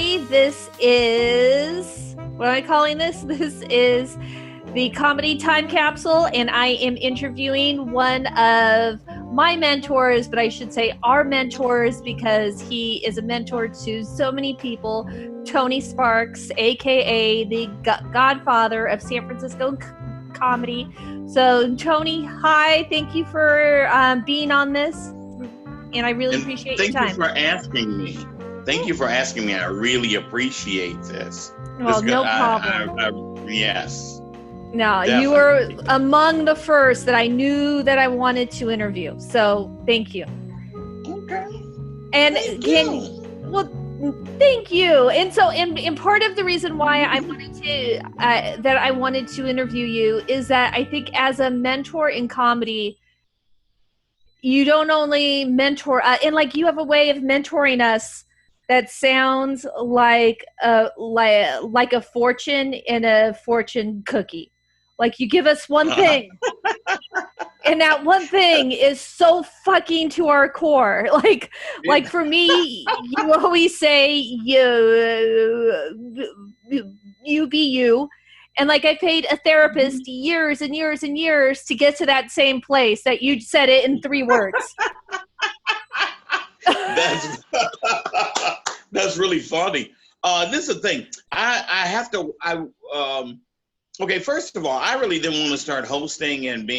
everybody. This is, what am I calling this? This is the Comedy Time Capsule, and I am interviewing one of my mentors, but I should say our mentors, because he is a mentor to so many people. Tony Sparks, aka the Godfather of San Francisco comedy. So Tony, hi, thank you for being on this, and I really appreciate your time. Thank you for asking me. Thank you for asking me. I really appreciate this. Well, no problem. Yes. No, definitely. You were among the first that I knew that I wanted to interview. So thank you. Okay. And thank you. Thank you. And so, and part of the reason why I wanted to interview you is that I think as a mentor in comedy, you don't only mentor, and like you have a way of mentoring us that sounds like a fortune in a fortune cookie. Like you give us one thing, and that one thing is so fucking to our core. Like for me, you always say you be you. And like I paid a therapist years and years and years to get to that same place that you said it in 3 words. That's really funny. This is the thing. Okay, first of all, I really didn't want to start hosting and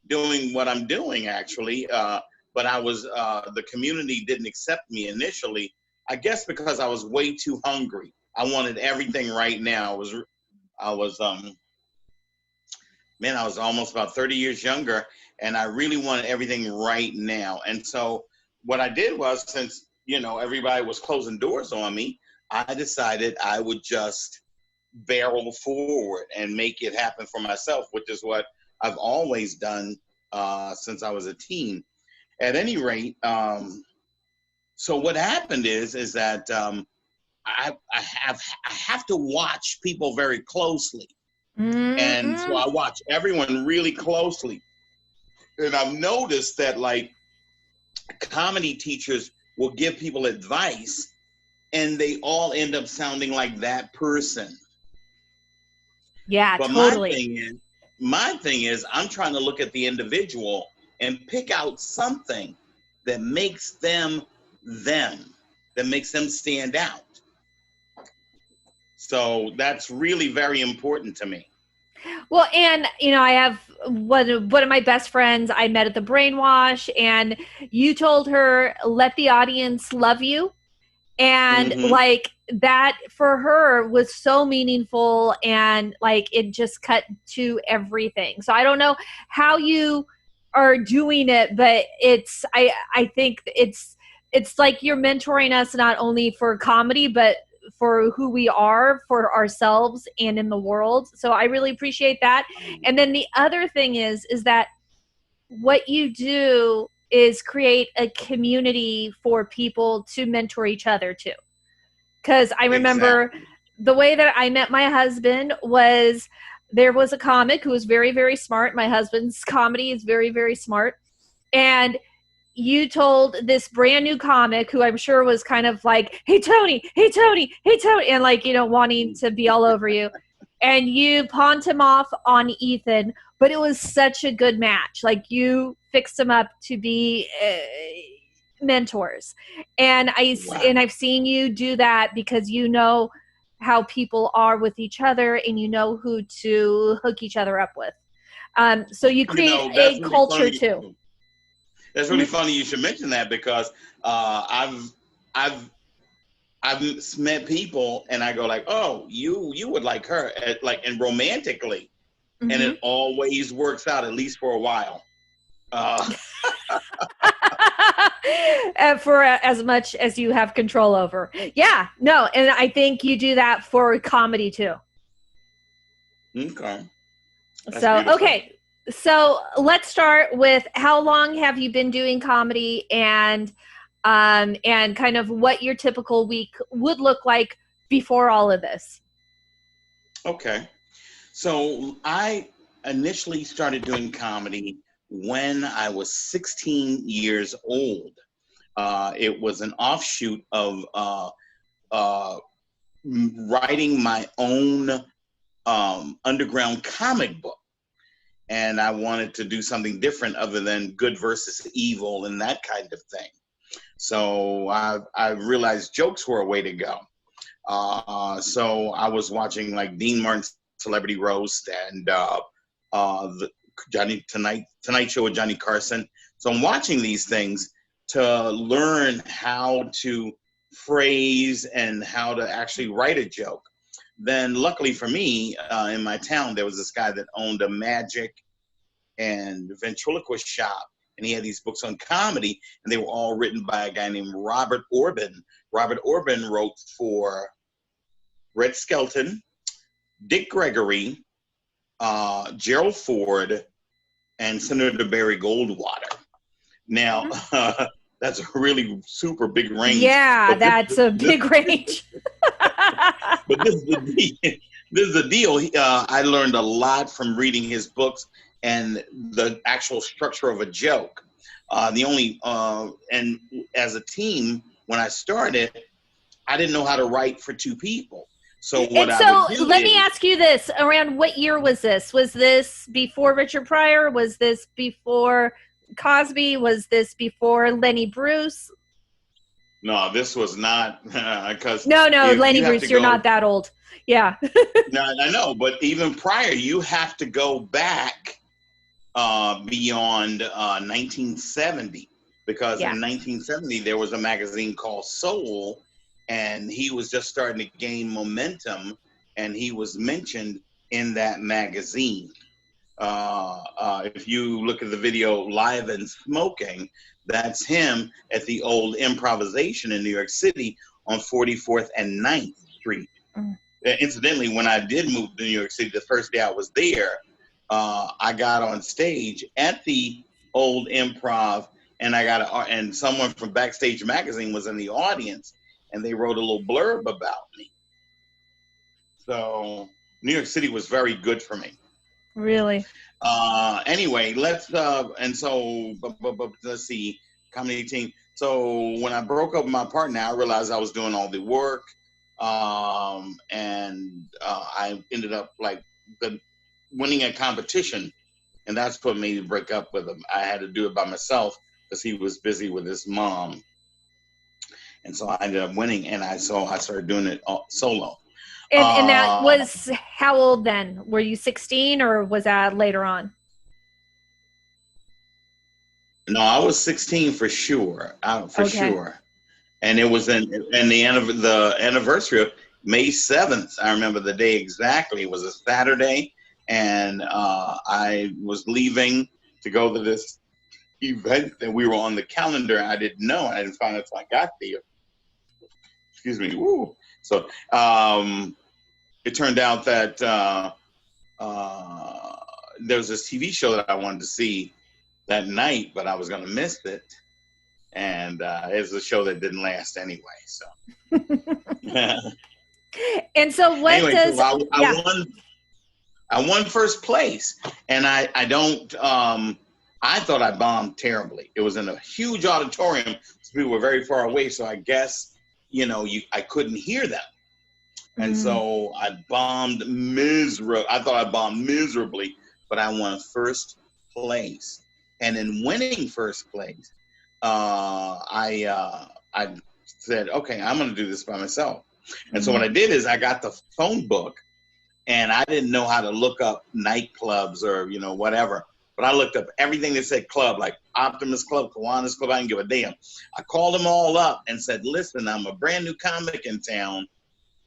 doing what I'm doing actually. But I was the community didn't accept me initially. I guess because I was way too hungry. I wanted everything right now. I was almost about 30 years younger, and I really wanted everything right now. And so what I did was, since everybody was closing doors on me, I decided I would just barrel forward and make it happen for myself, which is what I've always done since I was a teen. At any rate, so what happened is that I have to watch people very closely. Mm-hmm. And so I watch everyone really closely. And I've noticed that like comedy teachers will give people advice and they all end up sounding like that person. Yeah, but totally. My thing is I'm trying to look at the individual and pick out something that makes them, that makes them stand out. So that's really very important to me. Well, and I have one of my best friends I met at the Brainwash, and you told her, let the audience love you. And like that for her was so meaningful, and like it just cut to everything. So I don't know how you are doing it, but I think it's like you're mentoring us not only for comedy, but for who we are, for ourselves and in the world. So I really appreciate that. And then the other thing is that what you do is create a community for people to mentor each other too. Because I remember the way that I met my husband was there was a comic who was very, very smart. My husband's comedy is very, very smart. And you told this brand new comic who I'm sure was kind of like, hey, Tony, and like, wanting to be all over you. And you pawned him off on Ethan, but it was such a good match. Like you fixed them up to be mentors. And I've seen you do that because you know how people are with each other and you know who to hook each other up with. So you create a culture too. That's really funny you should mention that, because I've met people and I go like, oh, you would like her, and romantically, and it always works out, at least for a while. For as much as you have control over. Yeah, no, and I think you do that for comedy too. Okay. So, beautiful. Okay. So let's start with how long have you been doing comedy, and kind of what your typical week would look like before all of this. Okay. So I initially started doing comedy when I was 16 years old. It was an offshoot of writing my own underground comic book. And I wanted to do something different other than good versus evil and that kind of thing. So I realized jokes were a way to go. So I was watching like Dean Martin's Celebrity Roast and the Tonight Show with Johnny Carson. So I'm watching these things to learn how to phrase and how to actually write a joke. Then luckily for me, in my town, there was this guy that owned a magic and ventriloquist shop. And he had these books on comedy, and they were all written by a guy named Robert Orban. Robert Orban wrote for Red Skelton, Dick Gregory, Gerald Ford, and Senator Barry Goldwater. Now, that's a really super big range. Yeah, that's a big range. But this is the deal. I learned a lot from reading his books and the actual structure of a joke. And as a team, when I started, I didn't know how to write for two people. So let me ask you this: around what year was this? Was this before Richard Pryor? Was this before Cosby? Was this before Lenny Bruce? No, this was not because no, Lenny Bruce, you're not that old. Yeah. No, I know, but even prior, you have to go back beyond 1970, because in 1970 there was a magazine called Soul, and he was just starting to gain momentum, and he was mentioned in that magazine. If you look at the video Live and Smoking, that's him at the old Improvisation in New York City on 44th and 9th Street. Incidentally, when I did move to New York City, the first day I was there, I got on stage at the old Improv, and and someone from Backstage Magazine was in the audience, and they wrote a little blurb about me. So New York City was very good for me. Really? Anyway, let's see, comedy team. So when I broke up with my partner, I realized I was doing all the work, and I ended up winning a competition, and that's what made me break up with him. I had to do it by myself because he was busy with his mom, and so I ended up winning, and I started doing it solo. And that was how old then? Were you 16, or was that later on? No, I was 16 for sure. Sure. And it was in the anniversary of May 7th. I remember the day exactly. It was a Saturday, and I was leaving to go to this event that we were on the calendar. I didn't know. I didn't find it until I got there. Excuse me. Woo. So it turned out that there was this TV show that I wanted to see that night, but I was going to miss it. And it was a show that didn't last anyway. So. And so what anyway, does... I won first place. And I thought I bombed terribly. It was in a huge auditorium. So people were very far away. So I guess, I couldn't hear them. And so I bombed miserably. I thought I bombed miserably, but I won first place. And in winning first place, I said, okay, I'm going to do this by myself. And so what I did is I got the phone book, and I didn't know how to look up nightclubs or, whatever. But I looked up everything that said club, like Optimus Club, Kiwanis Club. I didn't give a damn. I called them all up and said, listen, I'm a brand new comic in town.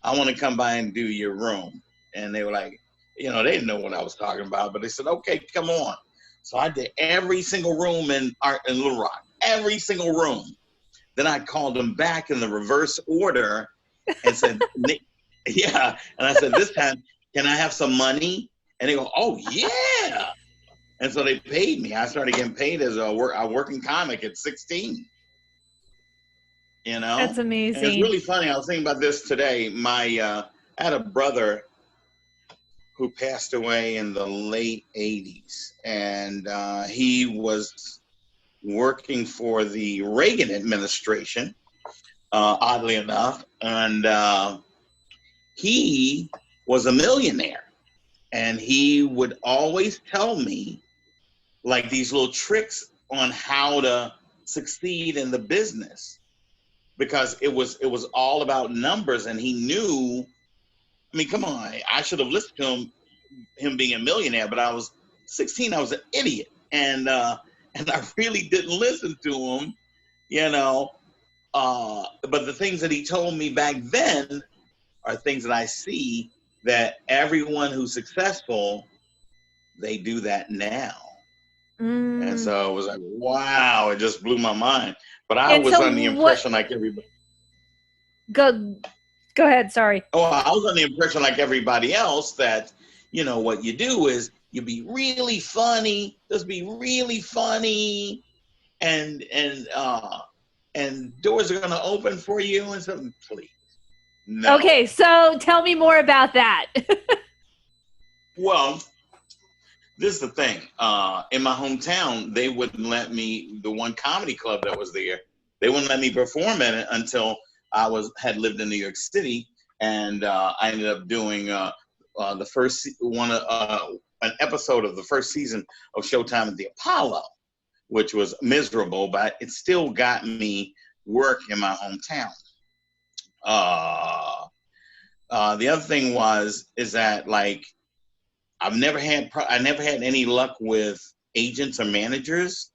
I want to come by and do your room. And they were like, they didn't know what I was talking about, but they said, okay, come on. So I did every single room in Little Rock, every single room. Then I called them back in the reverse order and said, yeah. And I said, this time, can I have some money? And they go, oh, yeah. And so they paid me. I started getting paid as a working comic at 16. That's amazing. And it's really funny. I was thinking about this today. I had a brother who passed away in the late 80s. And he was working for the Reagan administration. oddly enough. And he was a millionaire. And he would always tell me like these little tricks on how to succeed in the business, because it was all about numbers. And he knew, I mean, come on, I should have listened to him being a millionaire, but I was 16, I was an idiot. And I really didn't listen to him, you know. But the things that he told me back then are things that I see that everyone who's successful, they do that now. And so it was like, wow, it just blew my mind. But I was under the impression like everybody. Go ahead, sorry. Oh, I was under the impression like everybody else that, you know, what you do is you be really funny, just be really funny, and doors are gonna open for you and something. Please. No. Okay, so tell me more about that. Well, this is the thing. In my hometown, they wouldn't let me, the one comedy club that was there, they wouldn't let me perform in it until I had lived in New York City. And I ended up doing the first one, an episode of the first season of Showtime at the Apollo, which was miserable, but it still got me work in my hometown. The other thing is that like I never had any luck with agents or managers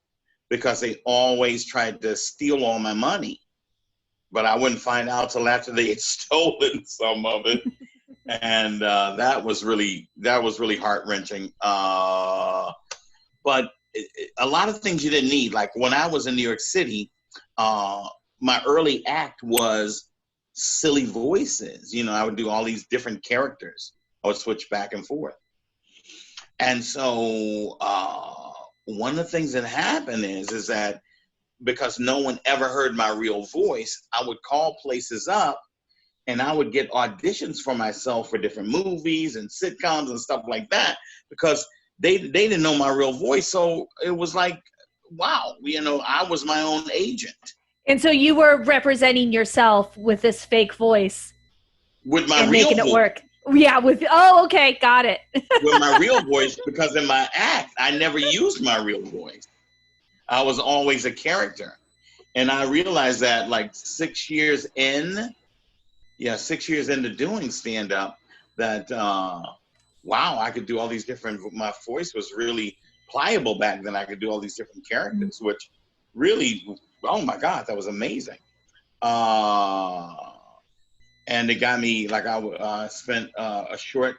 because they always tried to steal all my money, but I wouldn't find out till after they had stolen some of it, and that was really heart-wrenching. But a lot of things you didn't need. Like when I was in New York City, my early act was silly voices. You know, I would do all these different characters. I would switch back and forth. And so one of the things that happened is that because no one ever heard my real voice, I would call places up and I would get auditions for myself for different movies and sitcoms and stuff like that because they didn't know my real voice. So it was like, wow, you know, I was my own agent. And so you were representing yourself with this fake voice. With my and real making voice. It work. Yeah, okay, got it. With my real voice, because in my act, I never used my real voice. I was always a character. And I realized that like 6 years into doing stand-up, that, wow, I could do all these different, my voice was really pliable back then. I could do all these different characters, which really, oh my God, that was amazing. And it got me, like I spent a short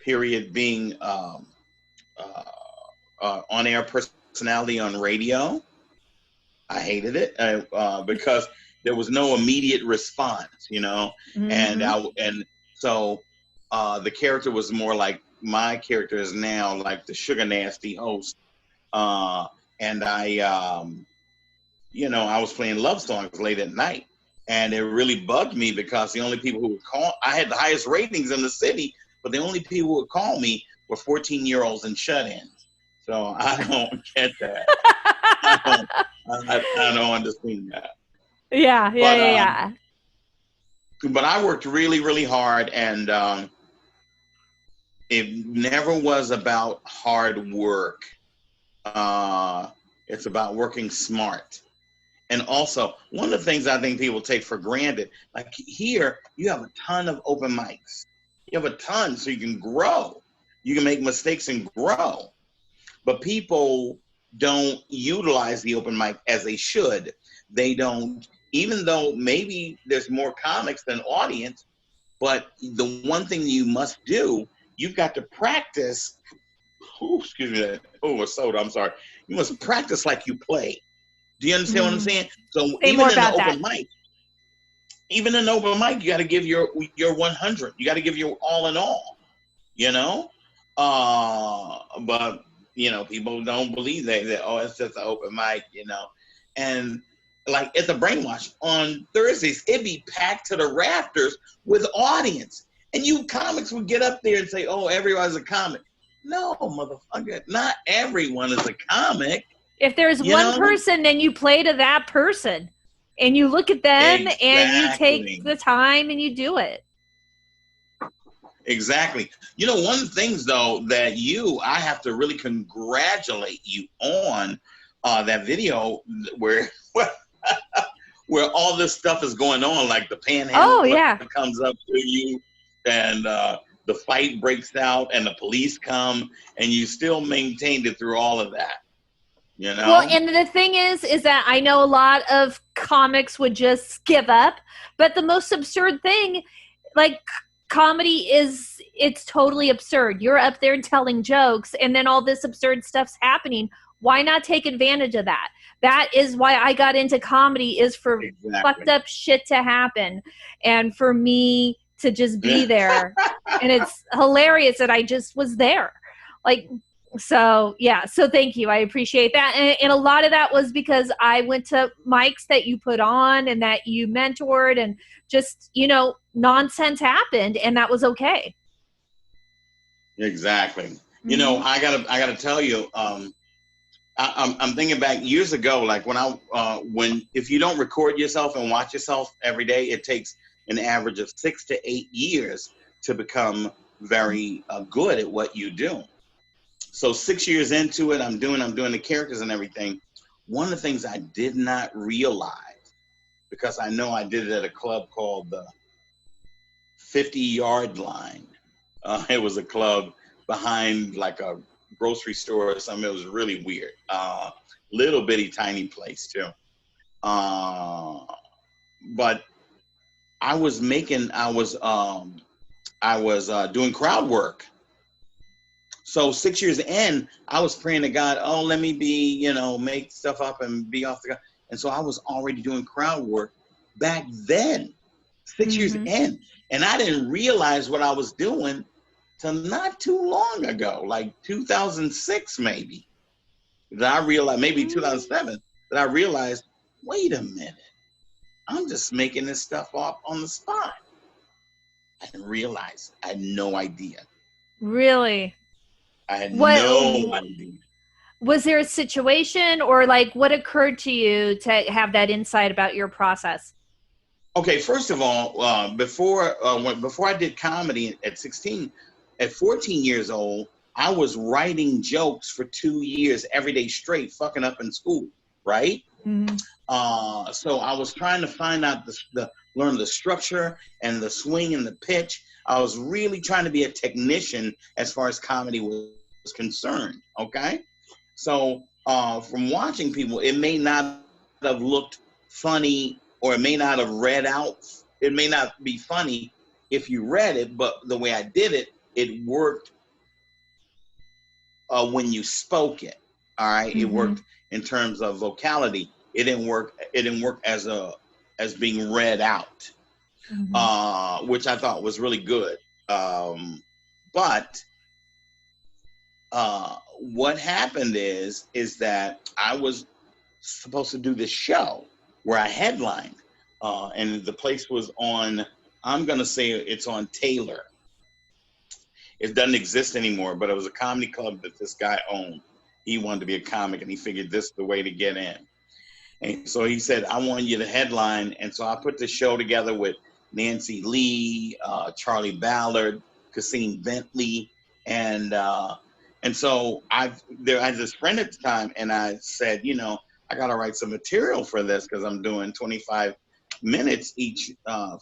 period being on-air personality on radio. I hated it because there was no immediate response, you know? Mm-hmm. And so the character was more like, my character is now like the sugar nasty host. And I, you know, I was playing love songs late at night. And it really bugged me because the only people who would call, I had the highest ratings in the city, but the only people who would call me were 14-year-olds and shut-ins. So I don't get that. I don't understand that. Yeah. But I worked really, really hard, and it never was about hard work. It's about working smart. And also, one of the things I think people take for granted, like here, you have a ton of open mics. You have a ton, so you can grow. You can make mistakes and grow. But people don't utilize the open mic as they should. They don't, even though maybe there's more comics than audience, but the one thing you must do, you've got to practice. Oh, excuse me. Oh, a soda, I'm sorry. You must practice like you play. Do you understand what I'm saying? So even in the open mic, you got to give your 100. You got to give your all in all, you know? But, you know, people don't believe that, oh, it's just an open mic, you know? And like at the Brainwash on Thursdays, it'd be packed to the rafters with audience. And you comics would get up there and say, oh, everyone's a comic. No, motherfucker, not everyone is a comic. If there's one person, then you play to that person. and you look at them and you take Exactly. the time and you do it. Exactly. You know, one of the things though that I have to really congratulate you on that video where where all this stuff is going on, like the Oh panhandler yeah. comes up to you and the fight breaks out and the police come and you still maintained it through all of that. You Well, know? and the thing is that I know a lot of comics would just give up, but the most absurd thing, like comedy it's totally absurd. You're up there telling jokes and then all this absurd stuff's happening. Why not take advantage of that? That is why I got into comedy, is for fucked Exactly. up shit to happen and for me to just be there. And it's hilarious that I just was there. Like, so yeah, so thank you, I appreciate that. And a lot of that was because I went to mics that you put on and that you mentored, and just, you know, nonsense happened and that was okay. Exactly. You know, I gotta tell you, I'm thinking back years ago, like when if you don't record yourself and watch yourself every day, it takes an average of 6 to 8 years to become very good at what you do. So 6 years into it, I'm doing the characters and everything. One of the things I did not realize, because I know I did it at a club called the 50-yard line. It was a club behind like a grocery store or something. It was really weird. Little bitty tiny place too. But I was doing crowd work. So 6 years in, I was praying to God, oh, let me be, you know, make stuff up and be off the ground. And so I was already doing crowd work back then, 6 years in. And I didn't realize what I was doing till not too long ago, like 2006 maybe. That I realized, maybe 2007, that I realized, wait a minute, I'm just making this stuff up on the spot. I didn't realize. I had no idea. Really? I had no idea. Was there a situation, or like what occurred to you to have that insight about your process? Okay, first of all, before I did comedy at 16, at 14 years old, I was writing jokes for 2 years every day straight, fucking up in school, right? So I was trying to find out learn the structure and the swing and the pitch. I was really trying to be a technician as far as comedy was concerned. Okay, so from watching people, it may not have looked funny, or it may not have read out. It may not be funny if you read it, but the way I did it, it worked when you spoke it. All right, it worked in terms of vocality. It didn't work as being read out, which I thought was really good. But what happened is that I was supposed to do this show where I headlined, and the place was on, I'm gonna say it's on Taylor. It doesn't exist anymore, but it was a comedy club that this guy owned. He wanted to be a comic, and he figured this is the way to get in. And so he said, I want you to headline. And so I put the show together with Nancy Lee, Charlie Ballard, Cassine Bentley. And so I had this friend at the time, and I said, you know, I got to write some material for this because I'm doing 25 minutes each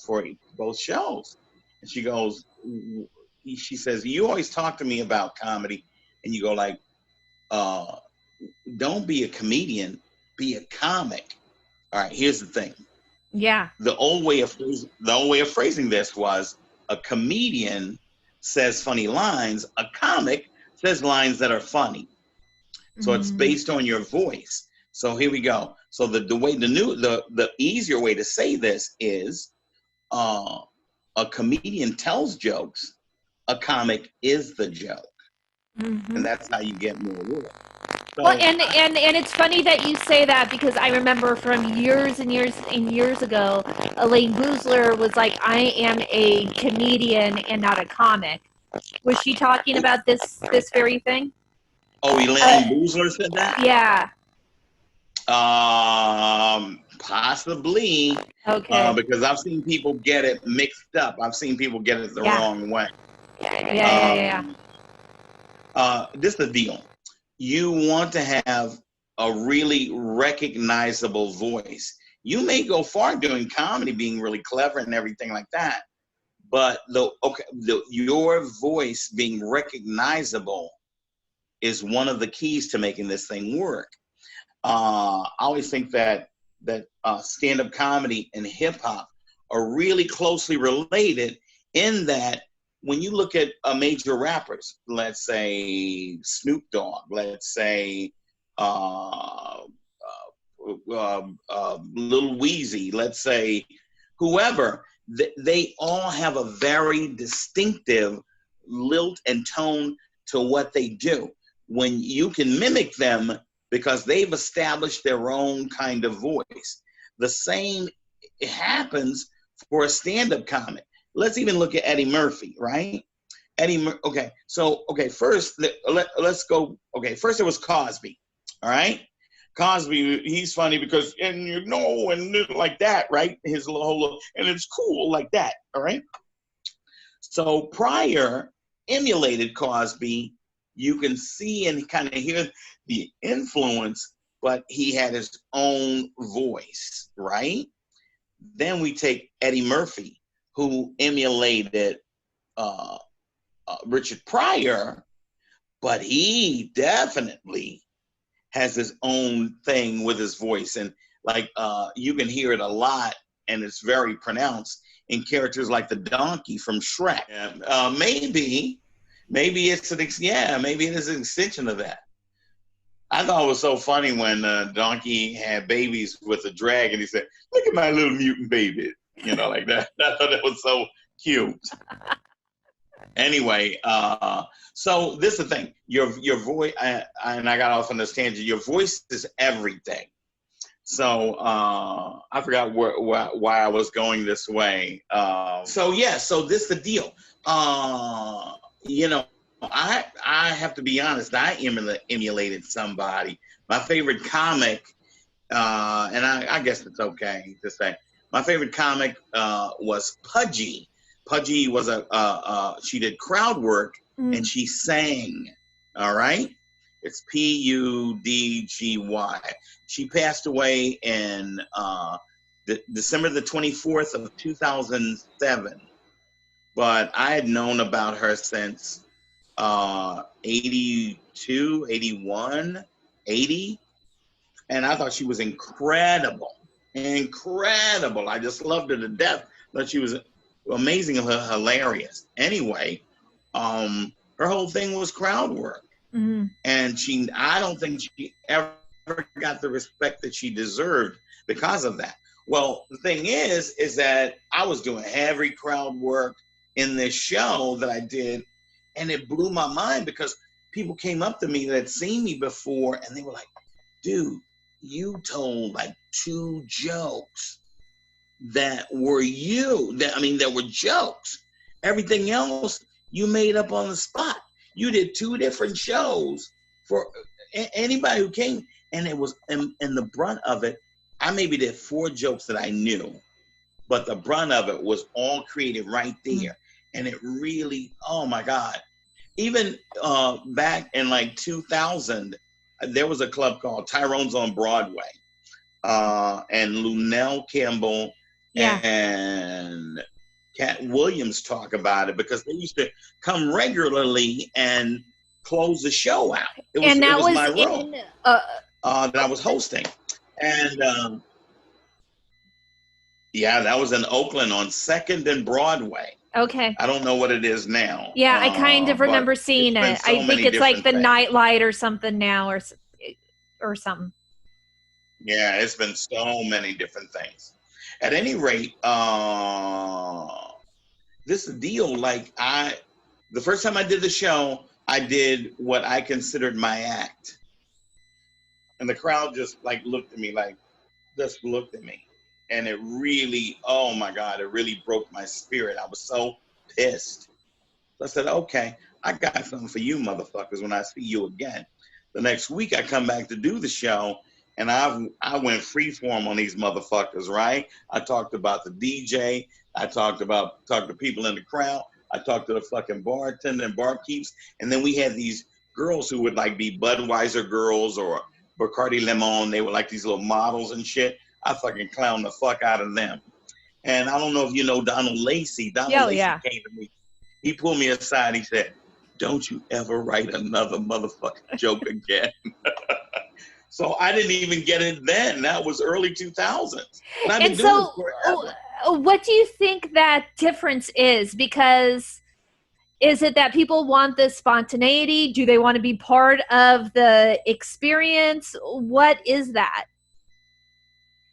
for both shows. And she says, you always talk to me about comedy, and you go like, don't be a comedian, be a comic. All right, here's the thing. Yeah. The old way of phrasing this was, a comedian says funny lines, a comic says lines that are funny. So it's based on your voice. So here we go. So the easier way to say this is, a comedian tells jokes, a comic is the joke. And that's how you get more work. So, well, and it's funny that you say that, because I remember from years and years and years ago, Elaine Boozler was like, I am a comedian and not a comic. Was she talking about this very thing? Oh, Elaine Boozler said that? Yeah. Possibly. Okay. Because I've seen people get it mixed up. I've seen people get it the wrong way. Yeah. This is the deal. You want to have a really recognizable voice. You may go far doing comedy, being really clever and everything like that, but your voice being recognizable is one of the keys to making this thing work. I always think that stand-up comedy and hip-hop are really closely related in that when you look at major rappers, let's say Snoop Dogg, let's say Lil Weezy, let's say whoever, they all have a very distinctive lilt and tone to what they do. When you can mimic them because they've established their own kind of voice. The same happens for a stand-up comic. Let's even look at Eddie Murphy, right? First, let's go. Okay, first it was Cosby, all right? Cosby, he's funny because, and like that, right? His whole, and it's cool like that, all right? So Pryor emulated Cosby. You can see and kind of hear the influence, but he had his own voice, right? Then we take Eddie Murphy, who emulated Richard Pryor, but he definitely has his own thing with his voice. And you can hear it a lot, and it's very pronounced in characters like the donkey from Shrek. Maybe it is an extension of that. I thought it was so funny when Donkey had babies with a dragon. He said, "Look at my little mutant baby," like that. I thought that was so cute. Anyway, so this is the thing. Your voice, and I got off on this tangent. Your voice is everything. So I forgot why I was going this way. So this is the deal. I have to be honest. I emulated somebody. My favorite comic, and I guess it's okay to say, my favorite comic was Pudgy. Pudgy was she did crowd work and she sang. All right, it's Pudgy. She passed away in December the 24th of 2007. But I had known about her since 82, 81, 80. And I thought she was incredible. I just loved her to death. Thought she was amazing and hilarious. Anyway, her whole thing was crowd work. Mm-hmm. And I don't think she ever got the respect that she deserved because of that. Well, the thing is that I was doing heavy crowd work in this show that I did, and it blew my mind because people came up to me that had seen me before, and they were like, "Dude, you told like 2 jokes that were that were jokes. Everything else you made up on the spot. You did 2 different shows for anybody who came, and it was in the brunt of it. I maybe did 4 jokes that I knew, but the brunt of it was all created right there. And it really, oh my God. Even back in like 2000, there was a club called Tyrone's on Broadway. And Lunell Campbell and Cat Williams talk about it because they used to come regularly and close the show out. It was my role that I was hosting. And that was in Oakland on 2nd and Broadway. Okay. I don't know what it is now. Yeah, I kind of remember seeing it. I think it's like the Nightlight or something now or something. Yeah, it's been so many different things. At any rate, this deal, the first time I did the show, I did what I considered my act. And the crowd just looked at me, And it really, oh my God, it really broke my spirit. I was so pissed. So I said, okay, I got something for you motherfuckers when I see you again. The next week I come back to do the show, and I went freeform on these motherfuckers, right? I talked about the DJ. I talked to people in the crowd. I talked to the fucking bartender and barkeeps. And then we had these girls who would like be Budweiser girls or Bacardi Limon. They were like these little models and shit. I fucking clowned the fuck out of them. And I don't know if you know Donald Lacey. Donald Lacey came to me. He pulled me aside. He said, "Don't you ever write another motherfucking joke again." So I didn't even get it then. That was early 2000s. And I've been doing it forever. What do you think that difference is? Because is it that people want the spontaneity? Do they want to be part of the experience? What is that?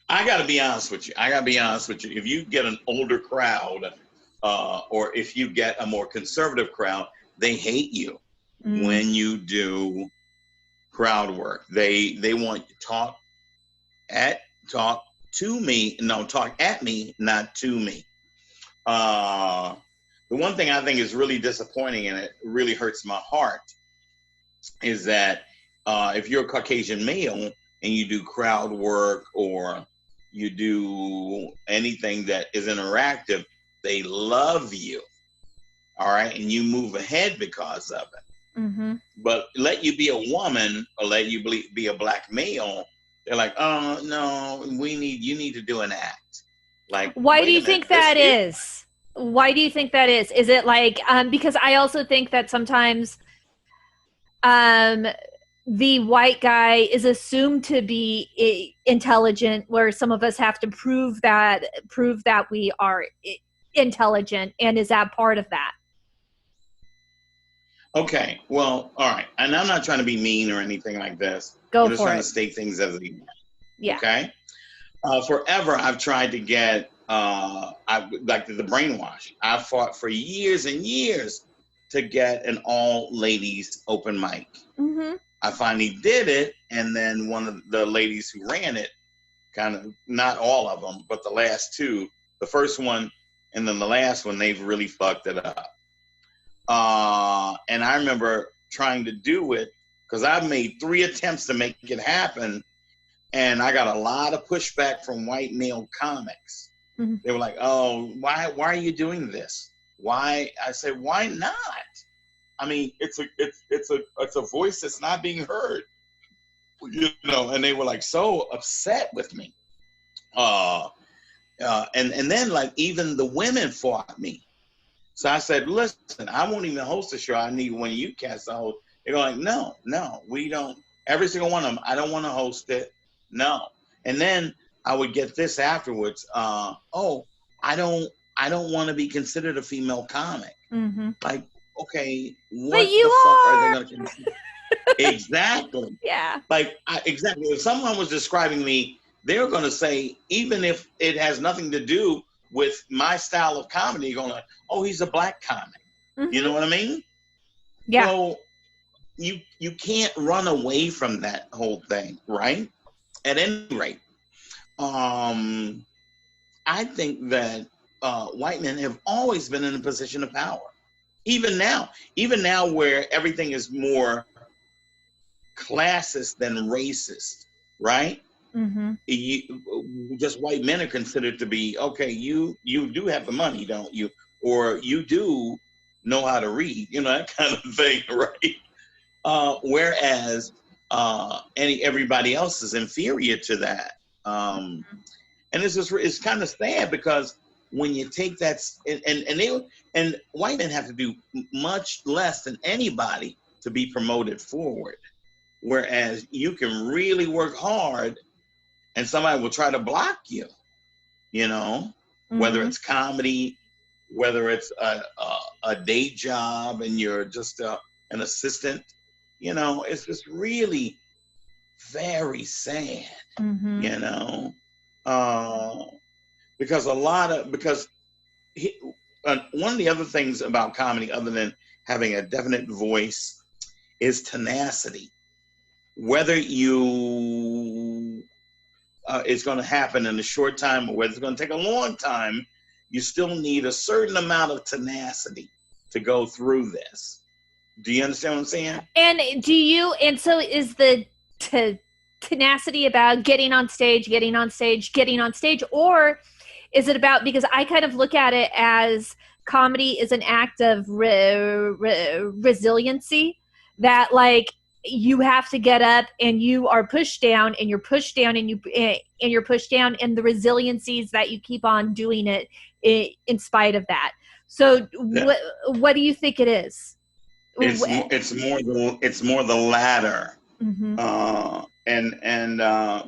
I got to be honest with you. If you get an older crowd, or if you get a more conservative crowd, they hate you when you do crowd work. They want you to talk at me, not to me. The one thing I think is really disappointing, and it really hurts my heart, is that if you're a Caucasian male and you do crowd work or you do anything that is interactive, they love you, all right, and you move ahead because of it. Mm-hmm. But let you be a woman or let you be a black male, they're like, "Oh no, you need to do an act." Like, why do you think that is? Why do you think that is? Is it like because I also think that sometimes the white guy is assumed to be intelligent, where some of us have to prove that we are intelligent, and is that part of that? Okay, well, all right, and I'm not trying to be mean or anything like this. I'm just trying to state things as they are. Yeah. Okay. Forever, I've tried to get like the Brainwash. I fought for years and years to get an all ladies open mic. Mm-hmm. I finally did it, and then one of the ladies who ran it, kind of, not all of them, but the last two, the first one and then the last one, they've really fucked it up. And I remember trying to do it because I've made 3 attempts to make it happen, and I got a lot of pushback from white male comics. Mm-hmm. They were like, "Oh, why are you doing this? Why?" I said, "Why not? I mean, it's a voice that's not being heard, you know." And they were like so upset with me. And then like even the women fought me. So I said, "Listen, I won't even host the show. I need one of you cats to host." They're like, "No, we don't." Every single one of them, "I don't want to host it. No." And then I would get this afterwards. "Oh, I don't want to be considered a female comic." Mm-hmm. Like, okay, what but you the fuck are they going to consider? Exactly. Yeah. Like, exactly. If someone was describing me, they were going to say, even if it has nothing to do with my style of comedy, you're going like, "Oh, he's a black comic." Mm-hmm. You know what I mean? Yeah. So you can't run away from that whole thing, right? At any rate, I think that white men have always been in a position of power. Even now where everything is more classist than racist, right? Mm-hmm. Just white men are considered to be, okay, you do have the money, don't you? Or you do know how to read, you know, that kind of thing, right? Whereas everybody else is inferior to that. And it's kind of sad because when you take that, and white men have to do much less than anybody to be promoted forward. Whereas you can really work hard and somebody will try to block you, you know, mm-hmm. whether it's comedy, whether it's a day job and you're just an assistant, you know, it's just really very sad, mm-hmm. you know, because one of the other things about comedy, other than having a definite voice, is tenacity. Whether it's going to happen in a short time or whether it's going to take a long time, you still need a certain amount of tenacity to go through this. Do you understand what I'm saying? And so is the tenacity about getting on stage, or is it about, because I kind of look at it as comedy is an act of resiliency, that like you have to get up and you are pushed down and you're pushed down and you're pushed down, and the resiliencies that you keep on doing it in spite of that. So what do you think it is? It's more the latter. Mm-hmm.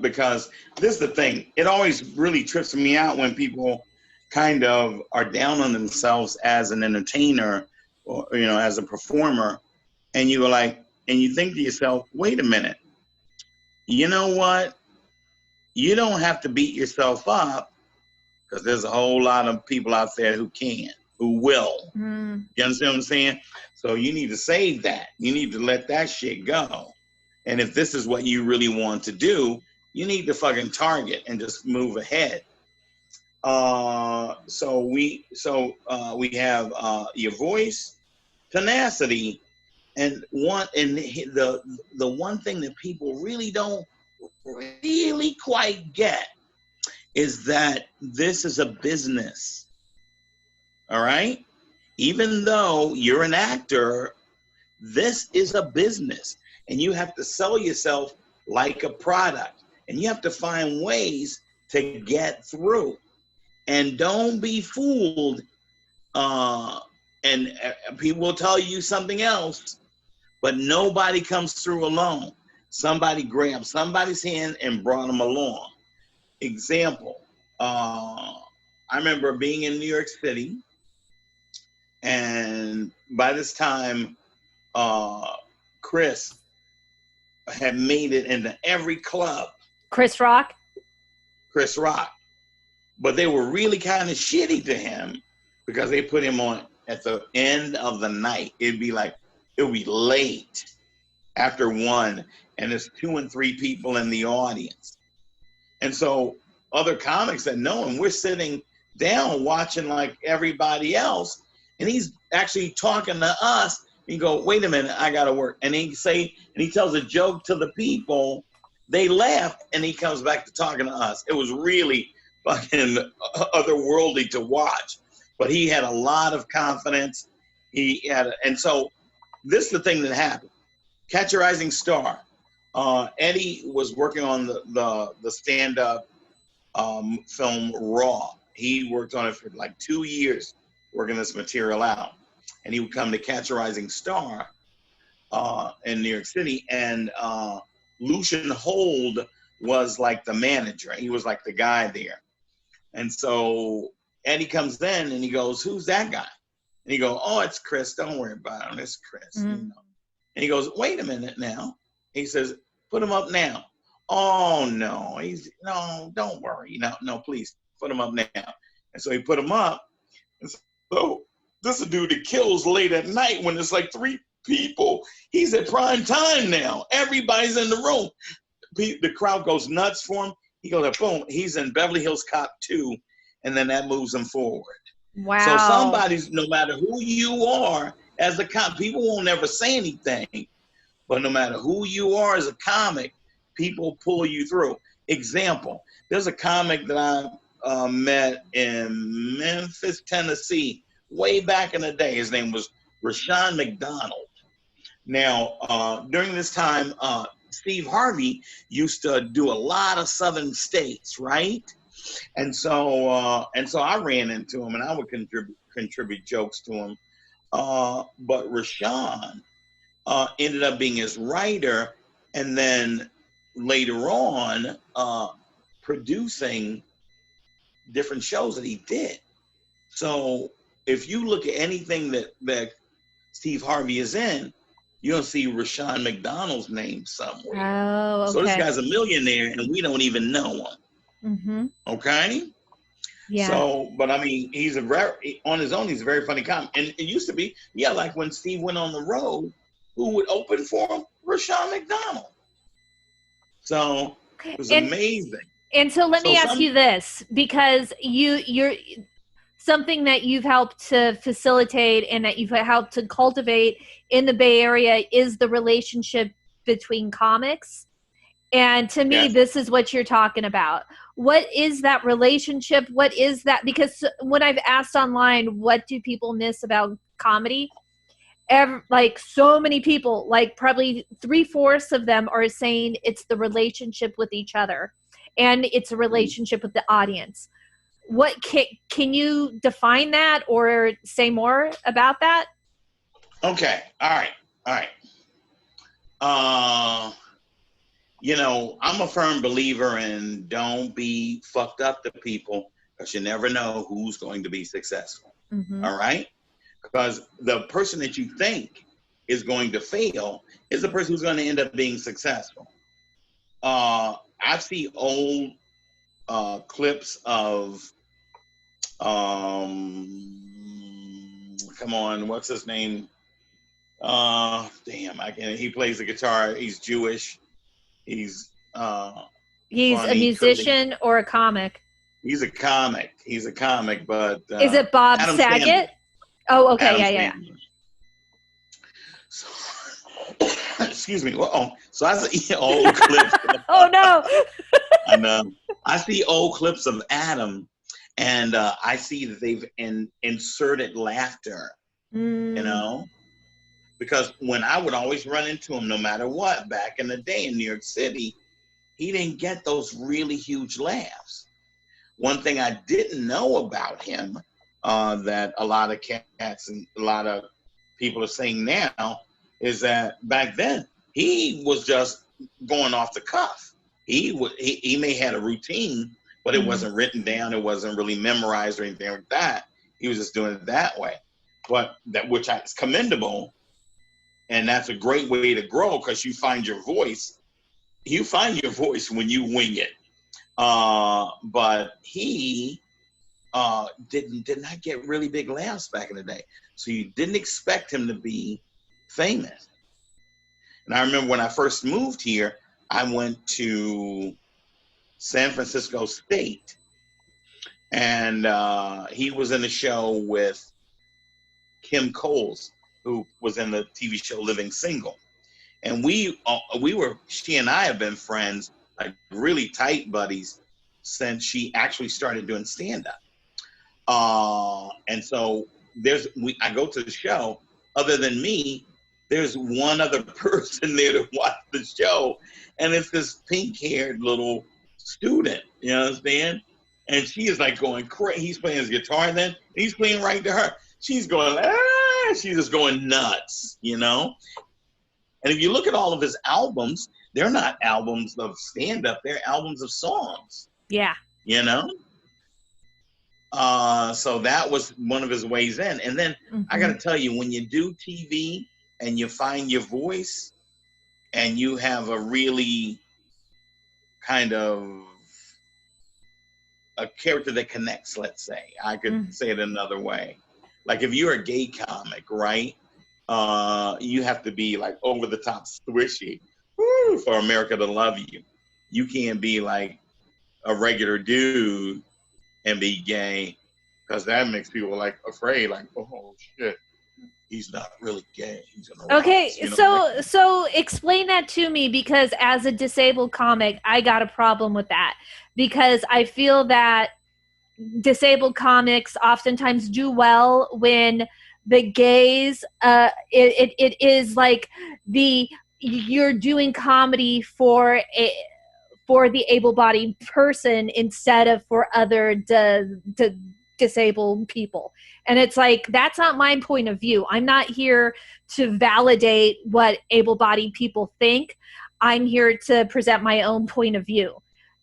Because this is the thing, it always really trips me out when people kind of are down on themselves as an entertainer, or as a performer, and you think to yourself, wait a minute, you know what? You don't have to beat yourself up, because there's a whole lot of people out there who will. Mm. You understand what I'm saying? So you need to save that. You need to let that shit go. And if this is what you really want to do, you need to fucking target and just move ahead. So we have your voice, tenacity, and the one thing that people really don't really quite get is that this is a business. All right? Even though you're an actor, this is a business, and you have to sell yourself like a product, and you have to find ways to get through. And don't be fooled. And people will tell you something else, but nobody comes through alone. Somebody grabbed somebody's hand and brought them along. Example, I remember being in New York City, and by this time, Chris had made it into every club. Chris Rock. But they were really kind of shitty to him because they put him on at the end of the night. It would be late after 1, and there's 2 and 3 people in the audience. And so other comics that know him, we're sitting down watching like everybody else, and he's actually talking to us. You go, wait a minute, I gotta work. And he tells a joke to the people, they laugh, and he comes back to talking to us. It was really fucking otherworldly to watch. But he had a lot of confidence. And so this is the thing that happened. Catch a Rising Star. Eddie was working on the stand-up film Raw. He worked on it for like 2 years, working this material out. And he would come to Catch a Rising Star in New York City. And Lucian Hold was like the manager. He was like the guy there. And so Eddie comes in and he goes, who's that guy? And he goes, oh, it's Chris. Don't worry about him. It's Chris. Mm-hmm. And he goes, wait a minute now. He says, put him up now. Oh, no. No, don't worry. No, please, put him up now. And so he put him up. And so this is a dude that kills late at night when there's like 3 people. He's at prime time now. Everybody's in the room. The crowd goes nuts for him. He goes, boom, he's in Beverly Hills Cop 2, and then that moves him forward. Wow. So somebody's, no matter who you are as a comic, people won't ever say anything, but no matter who you are as a comic, people pull you through. Example, there's a comic that I met in Memphis, Tennessee, way back in the day. His name was Rashawn McDonald. Now, during this time, Steve Harvey used to do a lot of southern states, right? And so I ran into him, and I would contribute jokes to him. But Rashawn ended up being his writer, and then later on producing different shows that he did. So if you look at anything that Steve Harvey is in, you're going to see Rashawn McDonald's name somewhere. Oh, okay. So this guy's a millionaire, and we don't even know him. Mm-hmm. Okay? Yeah. So, but I mean, on his own, he's a very funny comic. And it used to be, like when Steve went on the road, who would open for him? Rashawn McDonald. So it was amazing. And so let me ask you this, because you're something that you've helped to facilitate and that you've helped to cultivate in the Bay Area is the relationship between comics And to me, Yes. this is what you're talking about. What is that relationship? What is that? Because when I've asked online, what do people miss about comedy? Like so many people, like probably 3/4 of them are saying it's the relationship with each other and it's a relationship with the audience. What can you define that or say more about that? Okay. All right. All right. I'm a firm believer in don't be fucked up to people, because you never know who's going to be successful. Mm-hmm. All right? Because the person that you think is going to fail is the person who's going to end up being successful. I see old clips of, come on, what's his name? He plays the guitar. He's Jewish. He's He's funny, a musician or a comic. He's a comic. But is it Bob Adam Saget? Sandler. Oh, okay, Adam yeah. So, excuse me. So I see old clips. Oh no! And I see old clips of Adam, and I see that they've inserted laughter. Because when I would always run into him, no matter what, back in the day in New York City, he didn't get those really huge laughs. One thing I didn't know about him that a lot of cats and a lot of people are saying now is that back then he was just going off the cuff. He may have had a routine, but it wasn't written down. It wasn't really memorized or anything like that. He was just doing it that way. But which is commendable, and that's a great way to grow, because you find your voice. You find your voice when you wing it. But he did not get really big laughs back in the day. So you didn't expect him to be famous. And I remember when I first moved here, I went to San Francisco State, and he was in a show with Kim Coles, who was in the TV show Living Single. And she and I have been friends, like really tight buddies, since she actually started doing stand-up. And so I go to the show. Other than me, there's one other person there to watch the show, and it's this pink-haired little student. You understand? And she is like going crazy. He's playing his guitar then, and he's playing right to her. She's going, she's just going nuts, And if you look at all of his albums, they're not albums of stand-up. They're albums of songs. Yeah. So that was one of his ways in. And then I got to tell you, when you do TV and you find your voice and you have a really kind of a character that connects, let's say, I could say it another way. Like if you're a gay comic, right? You have to be like over the top swishy for America to love you. You can't be like a regular dude and be gay, because that makes people like afraid, like, oh shit, he's not really gay. He's okay, so explain that to me, because as a disabled comic, I got a problem with that, because I feel that disabled comics oftentimes do well when the gays it is like you're doing comedy for the able-bodied person instead of for other disabled people, and it's like, that's not my point of view. I'm not here to validate what able-bodied people think. I'm here to present my own point of view.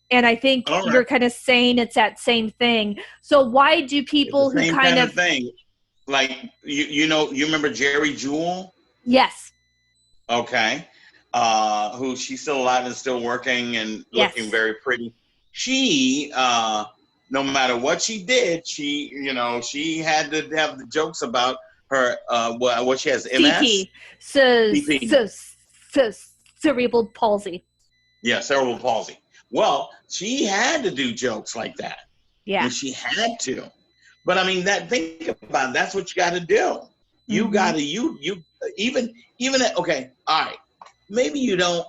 And I think you're kind of saying it's that same thing. So why do people who kind of thing, like you remember Jerry Juhl? Yes. Okay. Who she's still alive and still working and looking very pretty. She, no matter what she did, she had to have the jokes about her what she has, MS? Cerebral palsy. Yeah, cerebral palsy. Well, she had to do jokes like that. Yeah. And she had to. But I mean, think about it, that's what you got to do. You got to, even okay, all right. Maybe you don't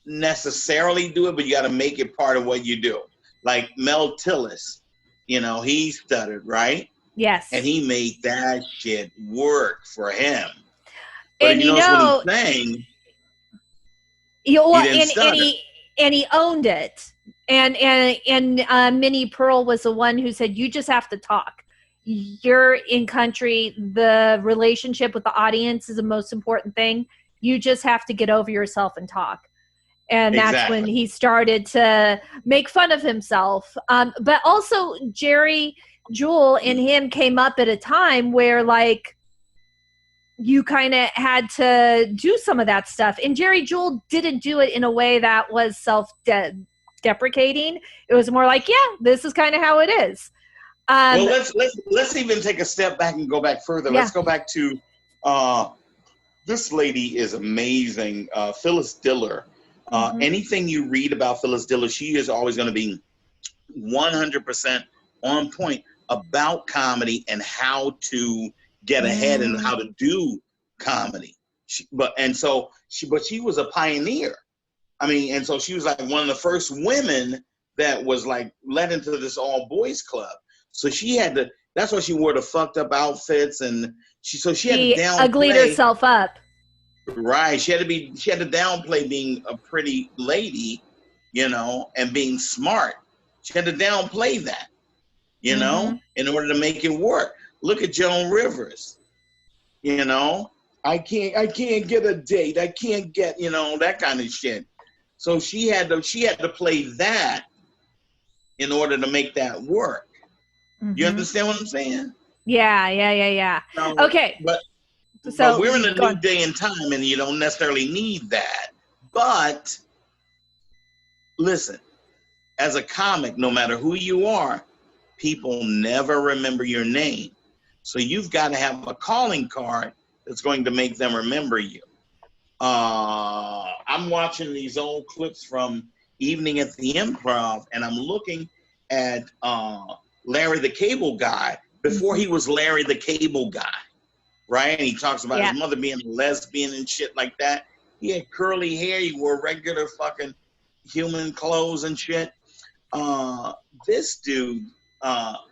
necessarily do it, but you got to make it part of what you do. Like Mel Tillis, you know, he stuttered, right? Yes. And he made that shit work for him. But And if you notice what he's saying, he didn't stutter. And he owned it. And Minnie Pearl was the one who said, you just have to talk. You're in country. The relationship with the audience is the most important thing. You just have to get over yourself and talk. And that's when he started to make fun of himself. But also Jerry Juhl and him came up at a time where like you kind of had to do some of that stuff. And Jerry Juhl didn't do it in a way that was self-deprecating. It was more like, yeah, this is kind of how it is. Well, let's even take a step back and go back further. Yeah. Let's go back to this lady is amazing, Phyllis Diller. Anything you read about Phyllis Diller, she is always going to be 100% on point about comedy and how to get ahead and how to do comedy. But she was a pioneer. I mean, and so she was like one of the first women that was like led into this all boys club. So she had to. That's why she wore the fucked up outfits, and she had to downplay. Uglied herself up. Right. She had to downplay being a pretty lady, you know, and being smart. She had to downplay that, you know, in order to make it work. Look at Joan Rivers, you know, I can't get a date. I can't get, you know, that kind of shit. So she had to play that in order to make that work. You understand what I'm saying? Yeah. Okay. But we're in a new day and time, and you don't necessarily need that. But listen, as a comic, no matter who you are, people never remember your name. So you've got to have a calling card that's going to make them remember you. I'm watching these old clips from Evening at the Improv, and I'm looking at Larry the Cable Guy before he was Larry the Cable Guy. Right? And he talks about his mother being a lesbian and shit like that. He had curly hair. He wore regular fucking human clothes and shit. This dude saw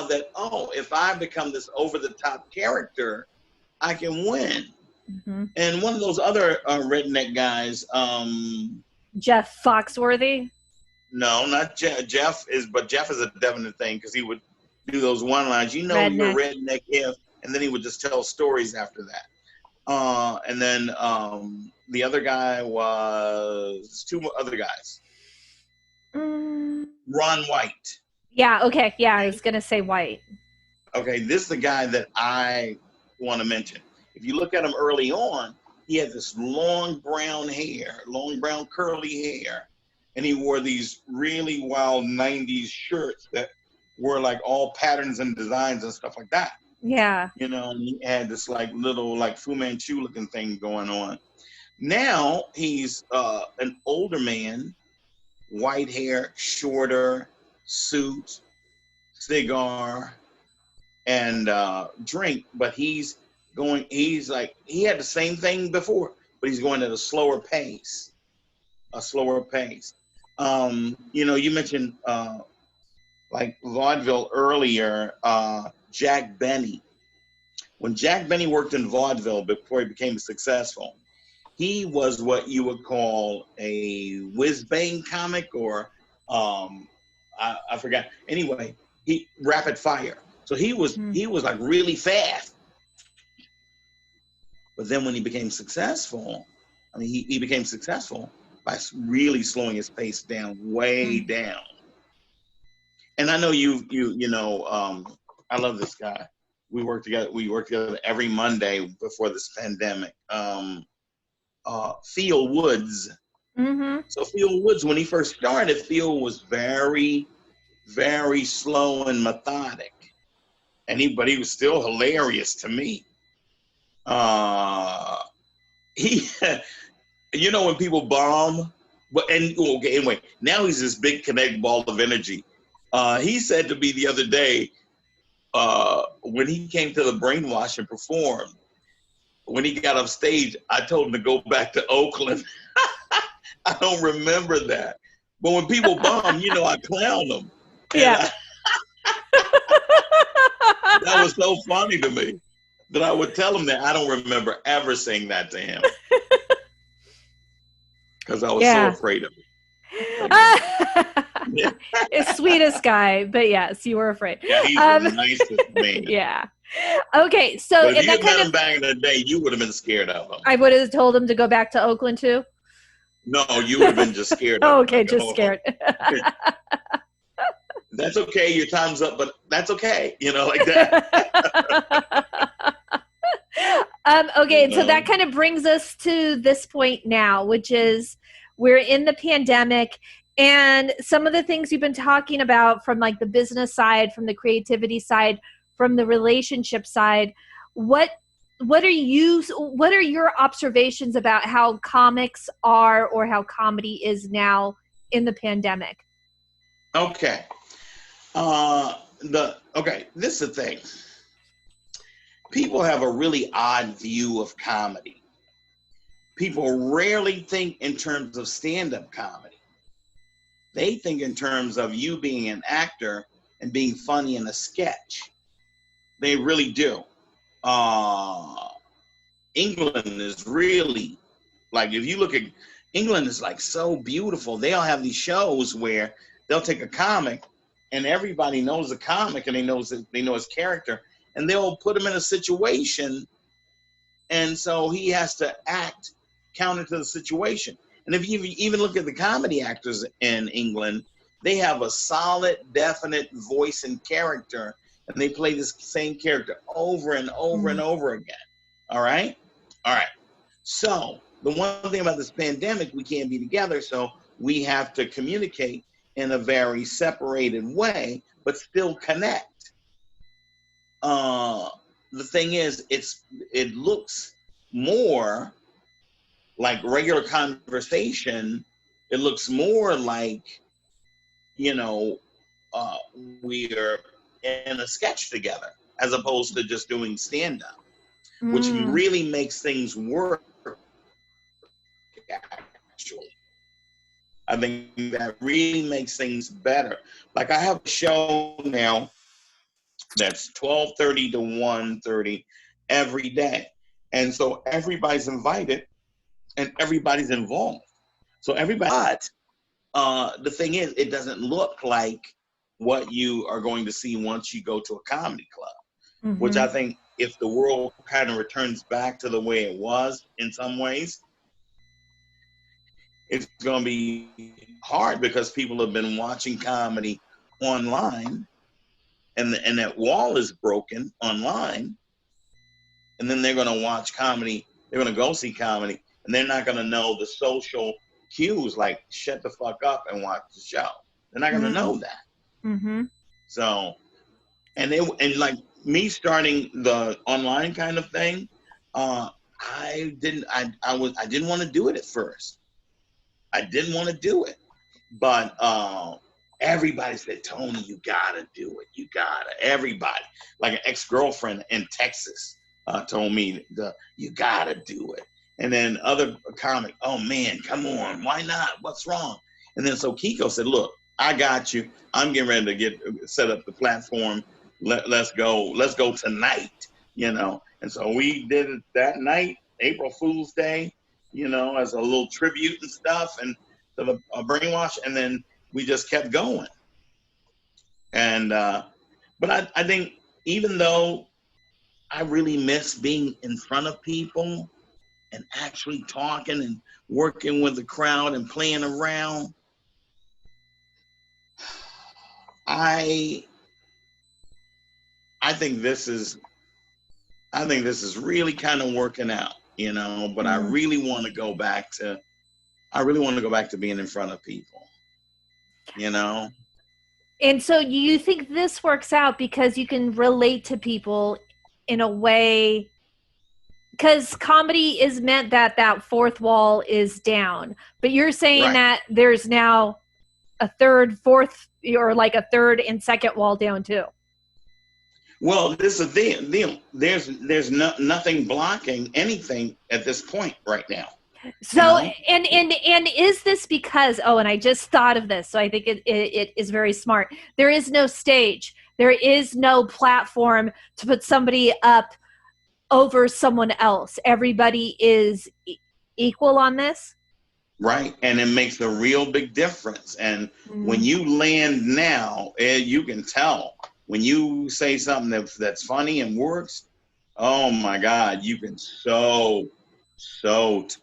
that, if I become this over-the-top character, I can win. And one of those other redneck guys, Jeff Foxworthy? No, not Jeff. But Jeff is a definite thing because he would do those one-liners. You know, you're a redneck if. And then he would just tell stories after that. And then the other guy was two other guys. Ron White. Yeah, okay. Yeah, I was going to say White. Okay, this is the guy that I want to mention. If you look at him early on, he had this long brown curly hair. And he wore these really wild 90s shirts that were like all patterns and designs and stuff like that. Yeah. You know, and he had this like little like Fu Manchu looking thing going on. Now he's an older man, white hair, shorter, suit, cigar, and drink. But he's like, he had the same thing before, but he's going at a slower pace. You know, you mentioned like vaudeville earlier, Jack Benny. When Jack Benny worked in vaudeville before he became successful, he was what you would call a whiz-bang comic, or I forgot. Anyway, he rapid fire. So he was like really fast. But then when he became successful, I mean, he became successful by really slowing his pace down, way down. And I know you know, I love this guy. We work together every Monday before this pandemic. Phil Woods. So Phil Woods, when he first started, Phil was very, very slow and methodic. But he was still hilarious to me. You know, when people bomb, anyway, now he's this big connect ball of energy. He said to me the other day, when he came to the Brainwash and performed, when he got off stage, I told him to go back to Oakland. I don't remember that. But when people bomb, you know, I clown them. Yeah. That was so funny to me that I would tell him that. I don't remember ever saying that to him. Because I was so afraid of him. Sweetest guy, but yes, you were afraid. Yeah, he's the nicest man. Yeah. Okay, so but if you had met him back in the day, you would have been scared of him. I would have told him to go back to Oakland too. No, you would have been just scared of him. Okay, just scared. That's okay. Your time's up, but that's okay. You know, like that. Okay, so that kind of brings us to this point now, which is we're in the pandemic, and some of the things you've been talking about from like the business side, from the creativity side, from the relationship side, what are your observations about how comics are or how comedy is now in the pandemic? Okay. This is the thing. People have a really odd view of comedy. People rarely think in terms of stand-up comedy. They think in terms of you being an actor and being funny in a sketch. They really do. England is really, like, if you look at, England is like so beautiful. They all have these shows where they'll take a comic and everybody knows the comic and they know his character, and they'll put him in a situation, and so he has to act counter to the situation. And if you even look at the comedy actors in England, they have a solid, definite voice and character, and they play this same character over and over and over again. All right? All right. So the one thing about this pandemic, we can't be together, so we have to communicate in a very separated way, but still connect. The thing is, it looks more like regular conversation. It looks more like, you know, we are in a sketch together as opposed to just doing stand-up, which really makes things work, actually. I think that really makes things better. Like, I have a show now that's 12:30 to 1:30 every day. And so everybody's invited and everybody's involved. So but the thing is, it doesn't look like what you are going to see once you go to a comedy club, which I think if the world kind of returns back to the way it was in some ways, it's going to be hard because people have been watching comedy online, and that wall is broken online, and then they're going to watch comedy, they're going to go see comedy, and they're not going to know the social cues like shut the fuck up and watch the show. They're not going to know that. So, and like me starting the online kind of thing, I didn't want to do it at first. I didn't want to do it, but everybody said, Tony, you gotta do it. You gotta. Everybody, like an ex-girlfriend in Texas, told me, you gotta do it. And then other comic, oh man, come on, why not? What's wrong? And then so Kiko said, look, I got you. I'm getting ready to set up the platform. Let's go tonight, you know. And so we did it that night, April Fool's Day, you know, as a little tribute and stuff, and to the Brainwash, and then we just kept going. And but I think even though I really miss being in front of people and actually talking and working with the crowd and playing around, I think this is really kind of working out, you know, but I really want to go back to being in front of people, you know. And so you think this works out because you can relate to people in a way, because comedy is meant that fourth wall is down, but you're saying that there's now a third, fourth, or like a third and second wall down too. Well, this is the deal. There's nothing blocking anything at this point right now. So, and is this because, oh, and I just thought of this, so I think it is very smart. There is no stage. There is no platform to put somebody up over someone else. Everybody is equal on this. Right. And it makes a real big difference. And when you land now, you can tell. When you say something that's funny and works, oh my God, you can so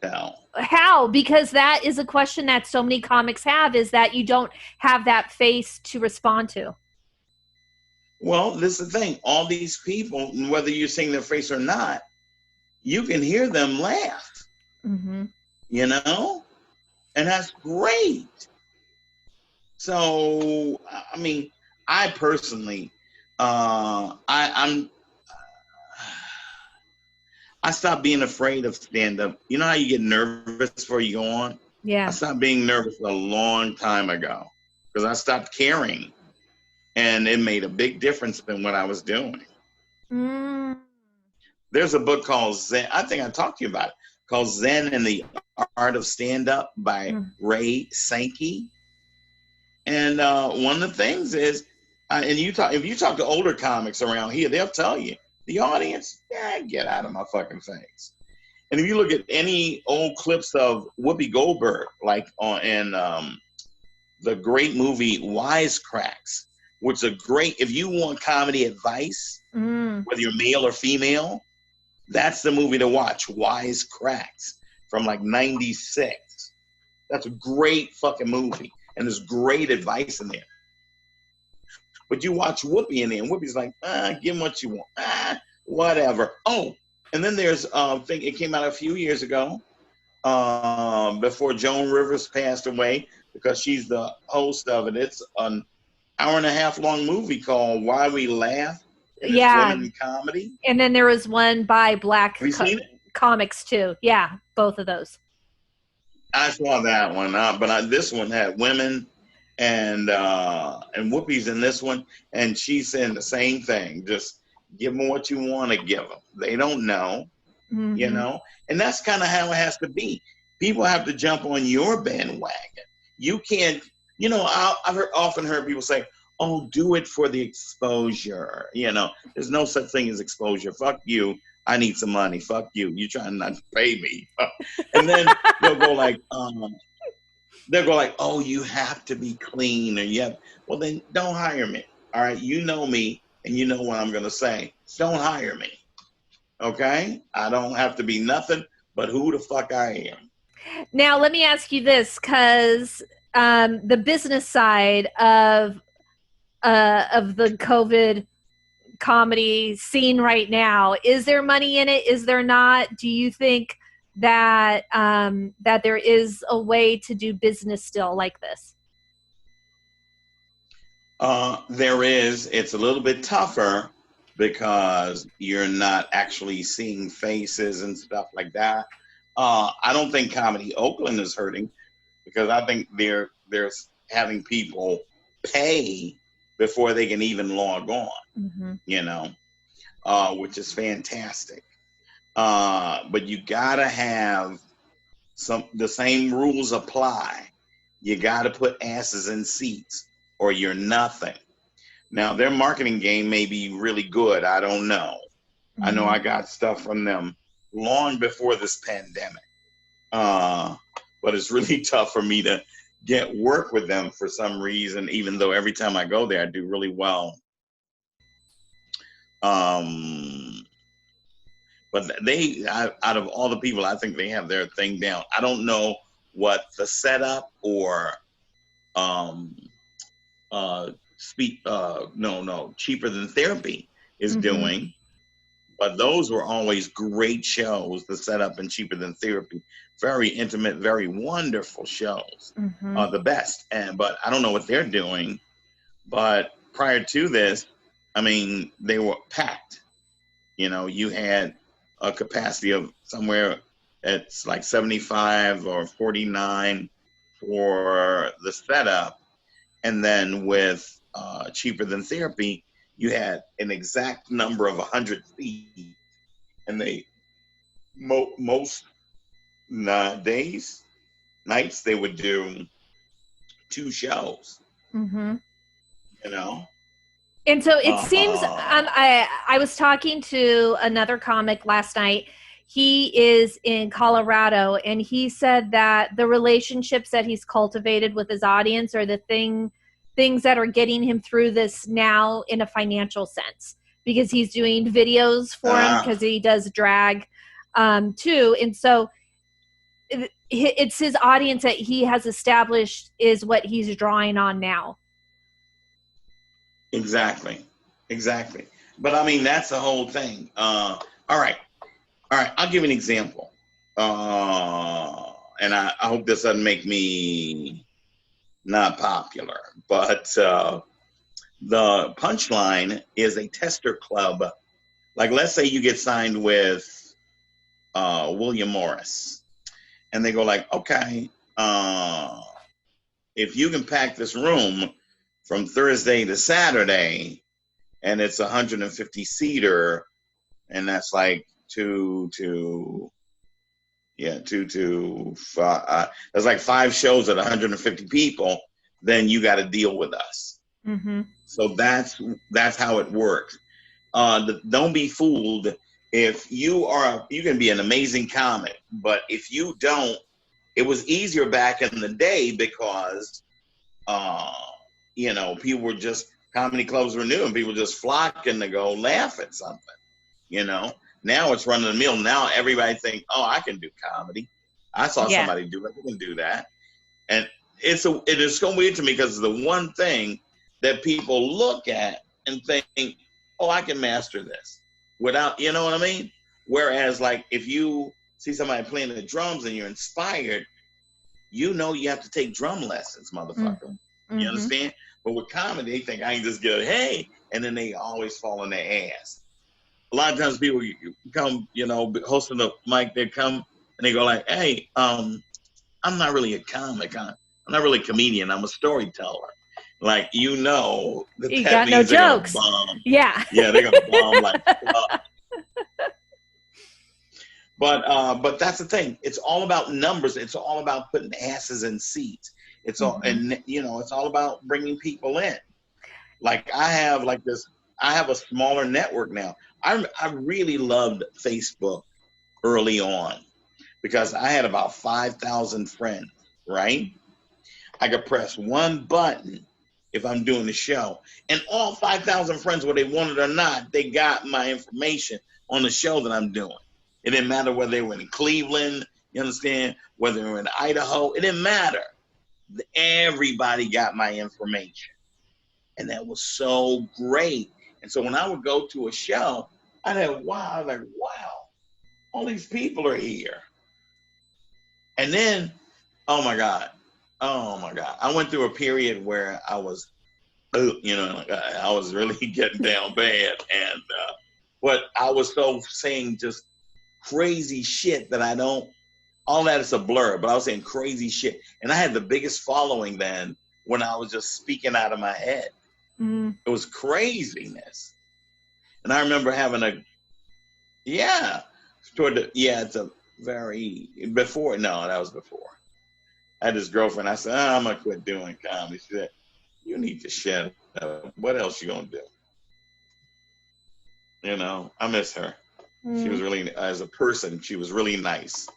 tell. How? Because that is a question that so many comics have, is that you don't have that face to respond to. Well, this is the thing. All these people, whether you're seeing their face or not, you can hear them laugh. You know? And that's great. So, I mean, I personally, I stopped being afraid of stand-up. You know how you get nervous before you go on? Yeah. I stopped being nervous a long time ago because I stopped caring. And it made a big difference in what I was doing. There's a book called Zen. I think I talked to you about it, called Zen and the Art of Stand-Up by Ray Sankey. And one of the things is, if you talk to older comics around here, they'll tell you, the audience, get out of my fucking face. And if you look at any old clips of Whoopi Goldberg, like in the great movie Wisecracks, which is a great, if you want comedy advice, whether you're male or female, that's the movie to watch, Wisecracks, from like 96. That's a great fucking movie. And there's great advice in there. But you watch Whoopi in there, and Whoopi's like, give him what you want. Whatever. Oh, and then there's thing, it came out a few years ago, before Joan Rivers passed away, because she's the host of it. It's an hour-and-a-half long movie called Why We Laugh. Yeah. Women in Comedy. And then there was one by Black Have you seen it? comics too. Yeah, both of those. I saw that one, but this one had women, and Whoopi's in this one, and she's saying the same thing. Just give them what you want to give them. They don't know, you know? And that's kind of how it has to be. People have to jump on your bandwagon. You can't, you know, I've often heard people say, oh, do it for the exposure. You know, there's no such thing as exposure. Fuck you. I need some money. Fuck you. You trying not to pay me. And then they'll go like, oh, you have to be clean. Well, then don't hire me. All right. You know me and you know what I'm going to say. Don't hire me. Okay. I don't have to be nothing but who the fuck I am. Now, let me ask you this, because the business side of the COVID comedy scene right now, is there money in it? Is there not? Do you think that that there is a way to do business still like this? There is. It's a little bit tougher because you're not actually seeing faces and stuff like that. I don't think Comedy Oakland is hurting, because I think they're having people pay before they can even log on, you know, which is fantastic. But you gotta have the same rules apply. You gotta put asses in seats or you're nothing. Now, their marketing game may be really good. I don't know. I know I got stuff from them long before this pandemic. But it's really tough for me to get work with them for some reason, even though every time I go there, I do really well. But they, out of all the people, I think they have their thing down. I don't know what the setup or Cheaper Than Therapy is doing. But those were always great shows, the setup and Cheaper Than Therapy. Very intimate, very wonderful shows. The best. But I don't know what they're doing. But prior to this, I mean, they were packed. You know, you had a capacity of somewhere, it's like 75 or 49 for the setup. And then with Cheaper Than Therapy, you had an exact number of 100 feet, and they most nights they would do 2 shows. Mm-hmm. You know. And so it seems Uh, I was talking to another comic last night. He is in Colorado, and he said that the relationships that he's cultivated with his audience are the things that are getting him through this now in a financial sense, because he's doing videos for him because he does drag too. And so it's his audience that he has established is what he's drawing on now. exactly. But I mean, that's the whole thing. All right. I'll give you an example. And I hope this doesn't make me not popular, but the punchline is a tester club. Like, let's say you get signed with William Morris, and they go like, okay, if you can pack this room from Thursday to Saturday, and it's 150 seater, and that's like there's like 5 shows at 150 people, then you got to deal with us. Mm-hmm. So that's how it works. Don't be fooled. If you can be an amazing comic, but if you don't, it was easier back in the day because, people were just, comedy clubs were new and people just flocking to go laugh at something, Now it's running the mill. Now everybody thinks, oh, I can do comedy. I saw somebody do it. I can do that. And it is so weird to me because it's the one thing that people look at and think, oh, I can master this without, you know what I mean? Whereas, like, if you see somebody playing the drums and you're inspired, you have to take drum lessons, motherfucker. Mm-hmm. You understand? But with comedy, they think I can just go, hey, and then they always fall on their ass. A lot of times people come, hosting the mic, they come and they go like, hey, I'm not really a comic. I'm not really a comedian. I'm a storyteller. Like, that you that got no means they're jokes. Gonna bomb. Yeah. Yeah, they're gonna bomb like But that's the thing. It's all about numbers. It's all about putting asses in seats. It's all, and it's all about bringing people in. Like, I have a smaller network now. I really loved Facebook early on because I had about 5,000 friends, right? I could press one button if I'm doing the show, and all 5,000 friends, whether they wanted or not, they got my information on the show that I'm doing. It didn't matter whether they were in Cleveland, you understand, whether they were in Idaho, it didn't matter. Everybody got my information. And that was so great. And so when I would go to a show, I was like, wow, all these people are here. And then, oh my God, I went through a period where I was, I was really getting down bad. And but I was so saying just crazy shit that all that is a blur, but I was saying crazy shit. And I had the biggest following then when I was just speaking out of my head. Mm. It was craziness. And I remember having that was before. I had this girlfriend, I said, I'm going to quit doing comedy. She said, you need to shut up. What else you going to do? I miss her. Mm. She was really, as a person, she was really nice.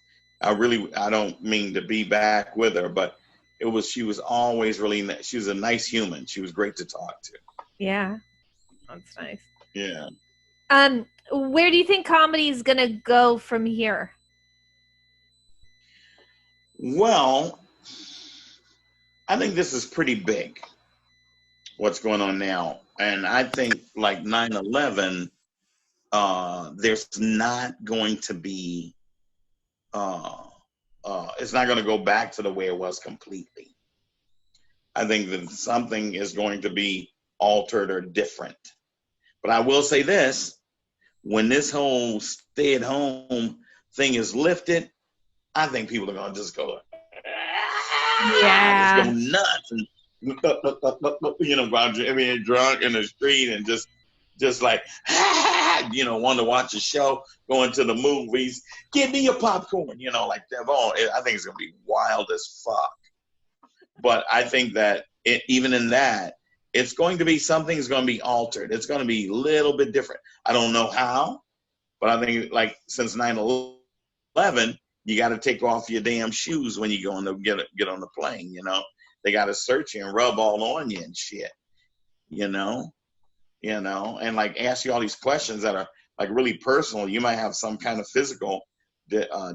I don't mean to be back with her, but she was always really nice. She was a nice human. She was great to talk to. Yeah. That's nice. Yeah. Where do you think comedy is going to go from here? Well, I think this is pretty big, what's going on now. And I think like 9/11, there's not going to be, it's not going to go back to the way it was completely. I think that something is going to be altered or different. But I will say this, when this whole stay-at-home thing is lifted, I think people are going to just go, just go nuts and, drunk in the street and just just like, want to watch a show, going to the movies, give me your popcorn, like that. Oh, I think it's going to be wild as fuck. But I think that even in that, it's going to be something's going to be altered. It's going to be a little bit different. I don't know how, but I think like since 9/11, you got to take off your damn shoes when you go on to get on the plane. They got to search you and rub all on you and shit. And like ask you all these questions that are like really personal. You might have some kind of physical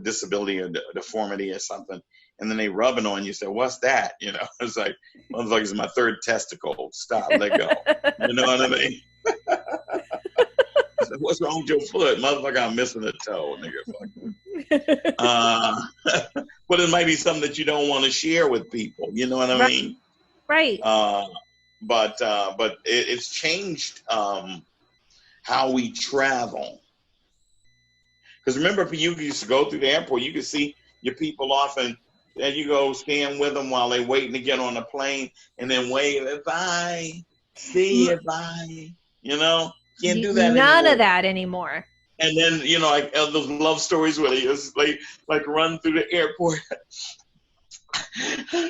disability or deformity or something, and then they rubbing on you. Say, "What's that?" It's like, it's my third testicle. Stop, let go. You know what I mean? I said, what's wrong with your foot, motherfucker? I'm missing a toe, nigga. But it might be something that you don't want to share with people. You know what I mean? Right. But it's changed how we travel. Because remember, you used to go through the airport, you could see your people off, and you go stand with them while they're waiting to get on the plane, and then wave, bye, see you, bye. Can't do that None anymore. of that anymore. And then, like those love stories where they just like run through the airport.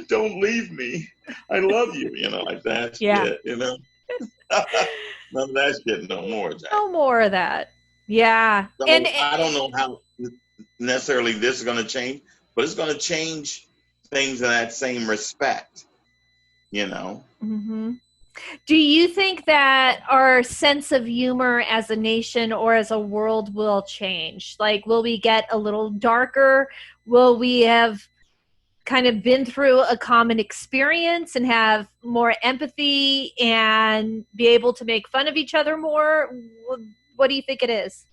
Don't leave me. I love you. Like that shit, None of that shit no more, Jack. No more of that. Yeah. So and I don't know how necessarily this is going to change, but it's going to change things in that same respect, Mm-hmm. Do you think that our sense of humor as a nation or as a world will change? Like, will we get a little darker? Will we have kind of been through a common experience and have more empathy and be able to make fun of each other more? What do you think it is?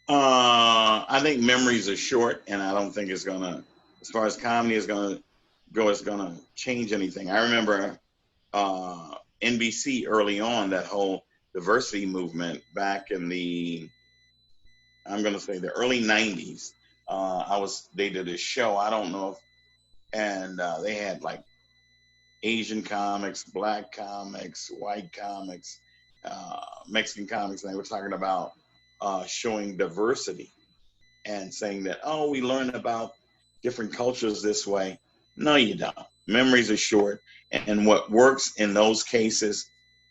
I think memories are short, and I don't think it's gonna, as far as comedy is gonna go, it's gonna change anything. I remember NBC early on, that whole diversity movement back in the, I'm gonna say the early '90s. They did a show, I don't know if, and they had like Asian comics, black comics, white comics, Mexican comics, and they were talking about showing diversity and saying that, we learn about different cultures this way. No, you don't. Memories are short, and what works in those cases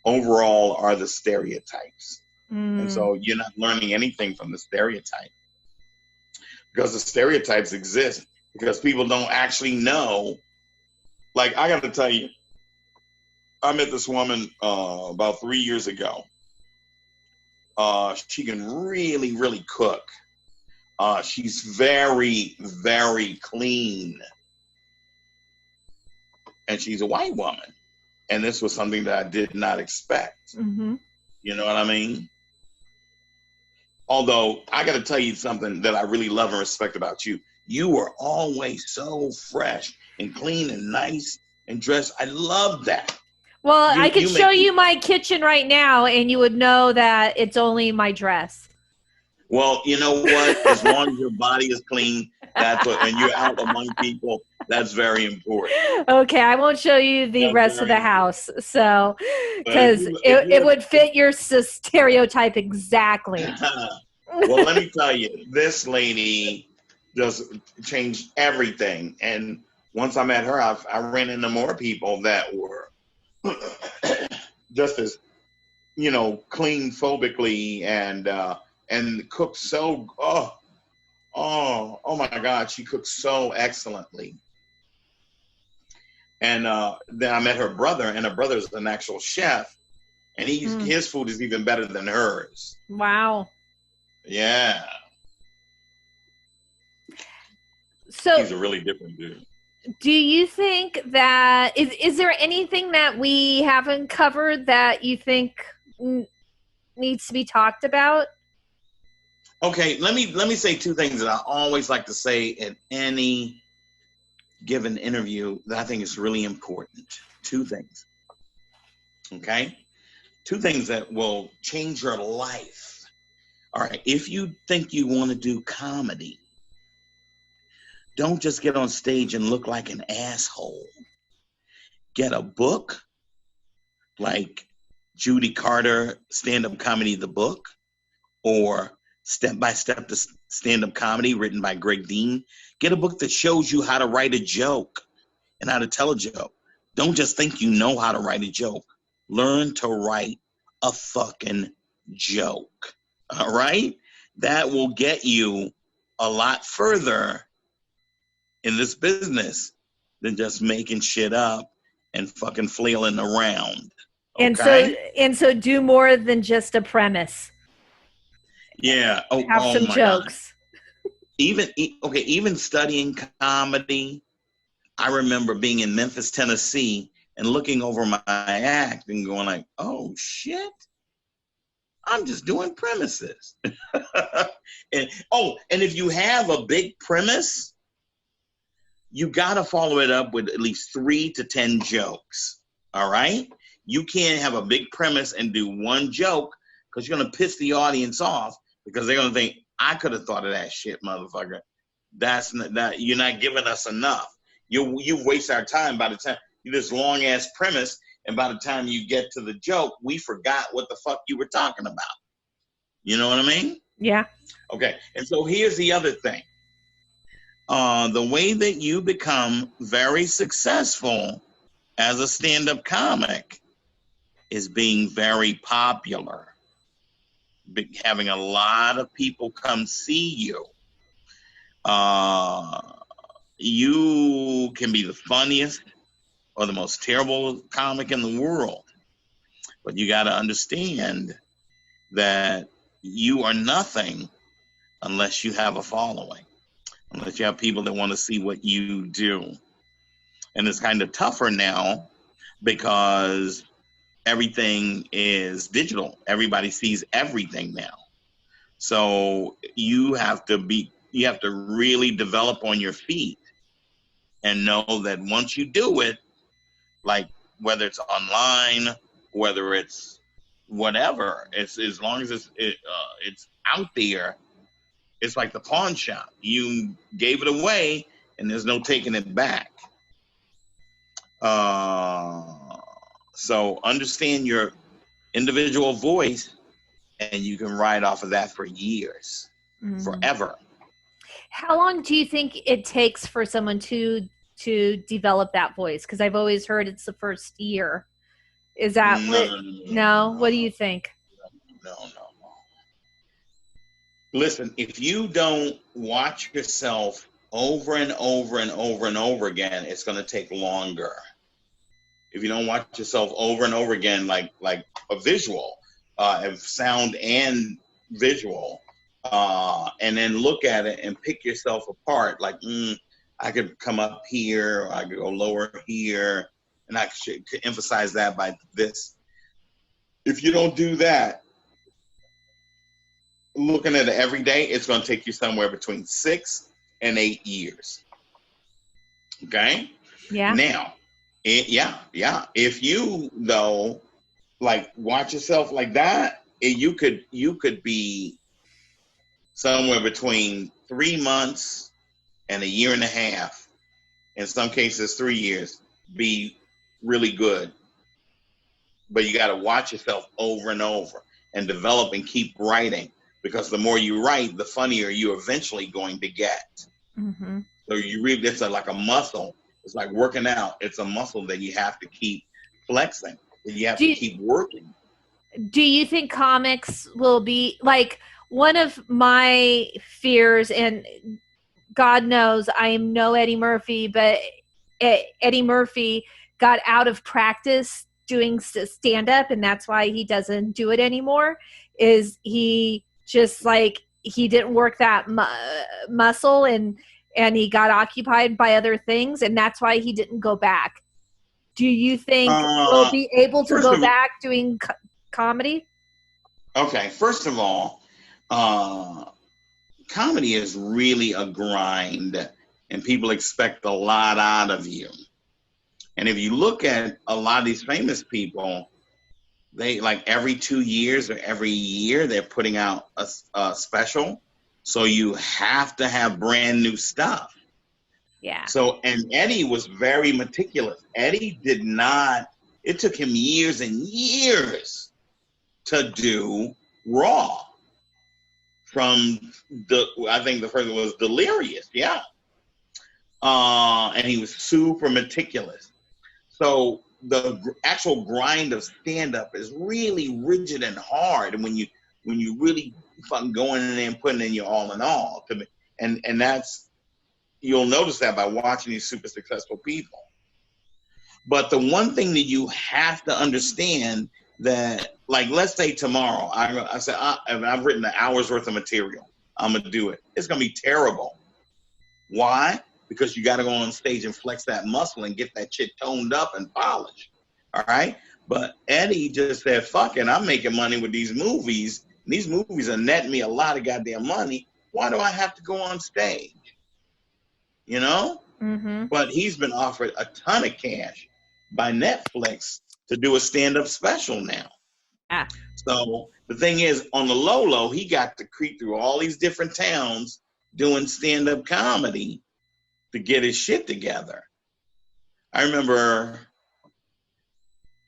overall are the stereotypes. And so you're not learning anything from the stereotype, because the stereotypes exist because people don't actually know. Like, I got to tell you, I met this woman about 3 years ago. She can really, really cook. She's very, very clean. And she's a white woman. And this was something that I did not expect. Mm-hmm. You know what I mean? Although, I got to tell you something that I really love and respect about you. You were always so fresh and clean and nice and dressed. I love that. Well, I could show you my kitchen right now, and you would know that it's only my dress. Well, you know what? As long as your body is clean, that's what, and you're out among people, that's very important. Okay, I won't show you the rest of the house, so because it would fit your stereotype exactly. Well, let me tell you, this lady just changed everything. And once I met her, I ran into more people that were just as, clean phobically and cooked so, oh my God, she cooked so excellently. And then I met her brother, and her brother's an actual chef, and his food is even better than hers. Wow. Yeah. So he's a really different dude. Do you think that is there anything that we haven't covered that you think needs to be talked about? Okay, let me say two things that I always like to say in any given interview that I think is really important. Two things. Okay? Two things that will change your life. All right, if you think you want to do comedy, don't just get on stage and look like an asshole. Get a book, like Judy Carter Stand-Up Comedy, the book, or Step by Step to Stand-Up Comedy, written by Greg Dean. Get a book that shows you how to write a joke and how to tell a joke. Don't just think you know how to write a joke. Learn to write a fucking joke. All right? That will get you a lot further in this business than just making shit up and fucking flailing around. Okay? And so do more than just a premise. Yeah. Have some my jokes. God. Even studying comedy, I remember being in Memphis, Tennessee, and looking over my act and going like, oh shit, I'm just doing premises. and if you have a big premise, you got to follow it up with at least 3 to 10 jokes. All right? You can't have a big premise and do one joke, because you're going to piss the audience off, because they're going to think, I could have thought of that shit, motherfucker. You're not giving us enough. You waste our time by the time you this long ass premise, and by the time you get to the joke, we forgot what the fuck you were talking about. You know what I mean? Yeah. Okay. And so here's the other thing. The way that you become very successful as a stand-up comic is being very popular, having a lot of people come see you. You can be the funniest or the most terrible comic in the world, but you got to understand that you are nothing unless you have a following, unless you have people that want to see what you do. And it's kind of tougher now because everything is digital. Everybody sees everything now. So you have to really develop on your feet and know that once you do it, like whether it's online, whether it's whatever, it's as long as it's out there, it's like the pawn shop. You gave it away and there's no taking it back. So understand your individual voice, and you can ride off of that for years, forever. How long do you think it takes for someone to develop that voice? Because I've always heard it's the first year. Is that no? What do you think? No. Listen, if you don't watch yourself over and over and over and over again, it's going to take longer. If you don't watch yourself over and over again, like a visual, sound and visual, and then look at it and pick yourself apart, like, I could come up here, or I could go lower here, and I could emphasize that by this. If you don't do that, looking at it every day, it's going to take you somewhere between 6 and 8 years. Okay? Yeah. Now, if you, though, like, watch yourself like that, you could be somewhere between 3 months and a year and a half, in some cases 3 years, be really good. But you got to watch yourself over and over and develop and keep writing, because the more you write, the funnier you're eventually going to get. Mm-hmm. So it's like a muscle. It's like working out. It's a muscle that you have to keep flexing, that you have to keep working. Do you think comics will be like, one of my fears, and God knows I am no Eddie Murphy, but Eddie Murphy got out of practice doing stand-up, and that's why he doesn't do it anymore, is he just like, he didn't work that muscle, and he got occupied by other things, and that's why he didn't go back. Do you think we'll be able to go back doing comedy? Okay, first of all, comedy is really a grind, and people expect a lot out of you. And if you look at a lot of these famous people, they, like, every 2 years or every year, they're putting out a special. So you have to have brand new stuff. Yeah. So, and Eddie was very meticulous. Eddie it took him years and years to do Raw from I think the first one was Delirious, yeah. And he was super meticulous. So the actual grind of stand-up is really rigid and hard. And when you really fucking going in there and putting in your all in all, and that's, you'll notice that by watching these super successful people. But the one thing that you have to understand that, like, let's say tomorrow, I said, I've written an hour's worth of material. I'm going to do it. It's going to be terrible. Why? Because you got to go on stage and flex that muscle and get that shit toned up and polished. All right? But Eddie just said, fuck it, I'm making money with these movies. And these movies are netting me a lot of goddamn money. Why do I have to go on stage? You know? Mm-hmm. But he's been offered a ton of cash by Netflix to do a stand-up special now. Ah. So the thing is, on the low, he got to creep through all these different towns doing stand-up comedy to get his shit together. I remember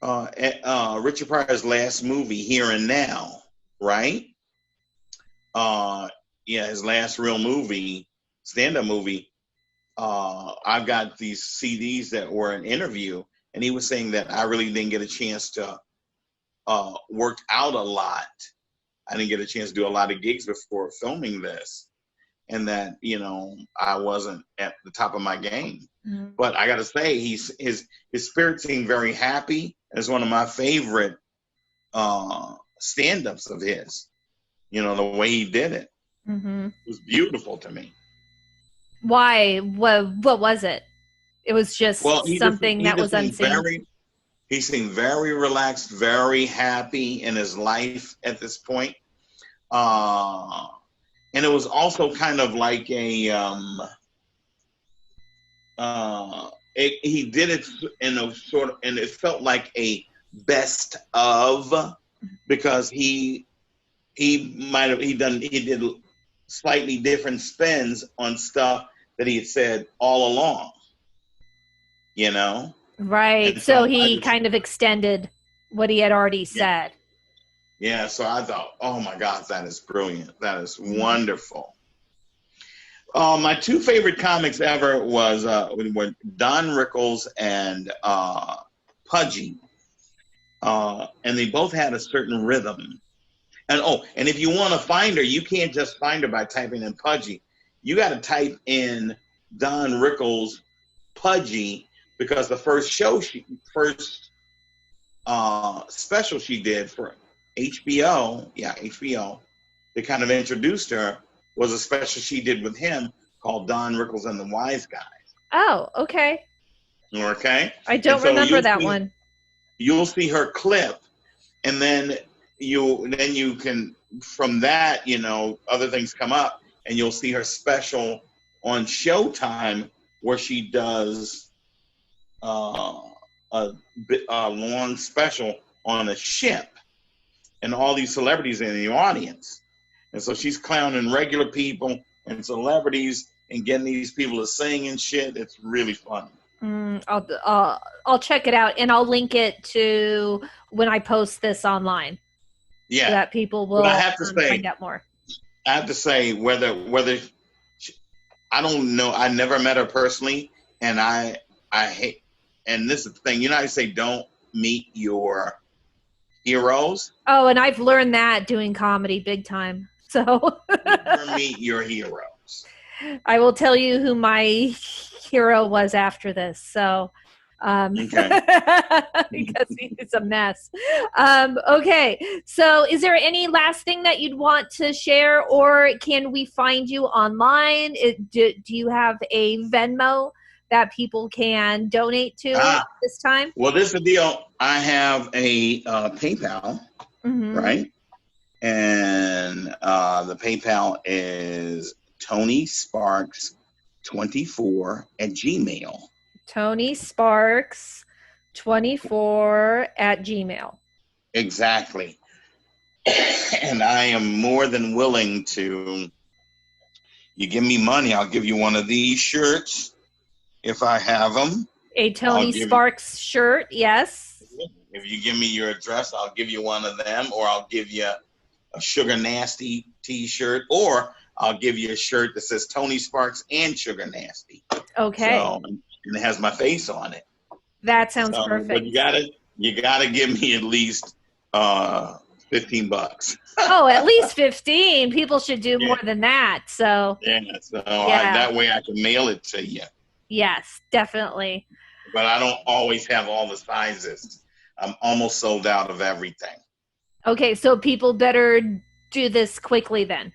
Richard Pryor's last movie, Here and Now, right? His last real movie, stand-up movie. I've got these CDs that were an interview, and he was saying that I really didn't get a chance to work out a lot. I didn't get a chance to do a lot of gigs before filming this, and that, you know, I wasn't at the top of my game. Mm-hmm. But I got to say, his spirit seemed very happy. It's one of my favorite stand-ups of his. You know, the way he did it. Mm-hmm. It was beautiful to me. Why? What was it? It was just something that was unseen. He seemed very relaxed, very happy in his life at this point. And it was also kind of like he did it in a sort of, and it felt like a best of, because he did slightly different spins on stuff that he had said all along, you know? Right. So he kind of extended what he had already said. Yeah. So I thought, oh my God, that is brilliant. That is wonderful. My two favorite comics ever were Don Rickles and Pudgy. And they both had a certain rhythm. And if you want to find her, you can't just find her by typing in Pudgy. You got to type in Don Rickles Pudgy, because the first special she did for HBO, that kind of introduced her, was a special she did with him called Don Rickles and the Wise Guys. Oh, okay. Okay. I don't remember that one. You'll see her clip, and then you can, from that, you know, other things come up, and you'll see her special on Showtime where she does a long special on a ship, and all these celebrities in the audience. And so she's clowning regular people and celebrities and getting these people to sing and shit. It's really fun. I'll check it out, and I'll link it to when I post this online. Yeah, so that people will find out more. I have to say, whether I don't know, I never met her personally, and I hate, and this is the thing, you know how you say don't meet your heroes? Oh, and I've learned that doing comedy big time. So never meet your heroes. I will tell you who my hero was after this. So okay. Because he's a mess. Okay. So is there any last thing that you'd want to share, or can we find you online? Do you have a Venmo that people can donate to this time? Well, this is the deal. I have a PayPal, right? And the PayPal is TonySparks24@gmail. TonySparks24@gmail. Exactly. And I am more than willing to, you give me money, I'll give you one of these shirts if I have them. A Tony Sparks shirt, yes. If you give me your address, I'll give you one of them, or I'll give you a Sugar Nasty t-shirt, or I'll give you a shirt that says Tony Sparks and Sugar Nasty. Okay. So, and it has my face on it. That sounds perfect. But you gotta give me at least $15. Oh, at least 15. People should do more than that. So that way I can mail it to you. Yes, definitely. But I don't always have all the sizes. I'm almost sold out of everything. Okay, so people better do this quickly then.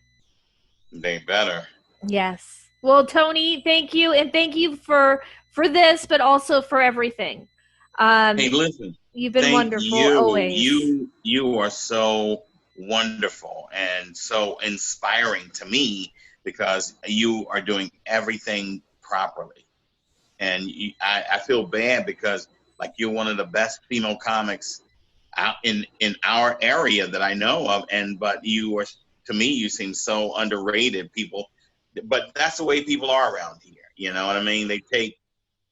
They better. Yes. Well, Tony, thank you, and thank you for this, but also for everything. Hey, listen. You've been wonderful always. You are so wonderful and so inspiring to me because you are doing everything properly. And I feel bad because like you're one of the best female comics out in our area that I know of, but you are, to me, you seem so underrated. But that's the way people are around here. You know what I mean? They take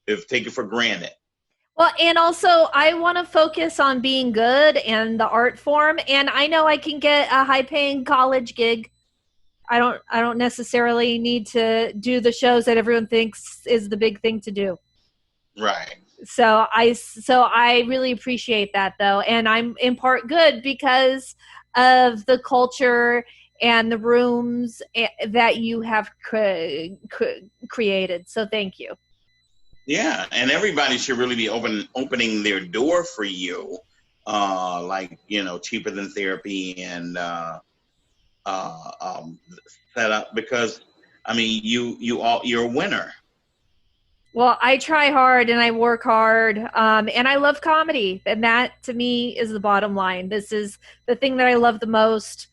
it for granted. Well, and also I want to focus on being good and the art form, and I know I can get a high-paying college gig. I don't necessarily need to do the shows that everyone thinks is the big thing to do. Right. So I really appreciate that though, and I'm in part good because of the culture and the rooms that you have created. So thank you. Yeah, and everybody should really be opening their door for you, like, you know, Cheaper Than Therapy and set up, because I mean you're a winner. Well, I try hard and I work hard, and I love comedy, and that to me is the bottom line. This is the thing that I love the most.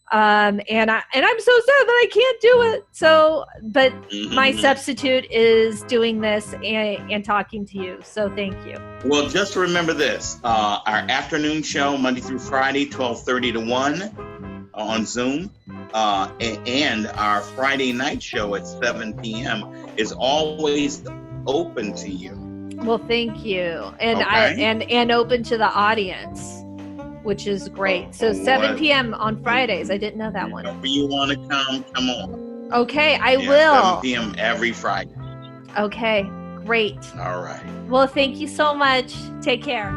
And I'm so sad that I can't do it. So, but my substitute is doing this and talking to you. So thank you. Well, just remember this, our afternoon show, Monday through Friday, 12:30 to 1 on Zoom. And our Friday night show at 7 p.m. is always open to you. Well, thank you. And okay. and open to the audience, which is great. So 7 p.m. on Fridays. I didn't know that one. If you want to come on. Okay, I will. 7 p.m. every Friday. Okay, great. All right. Well, thank you so much. Take care.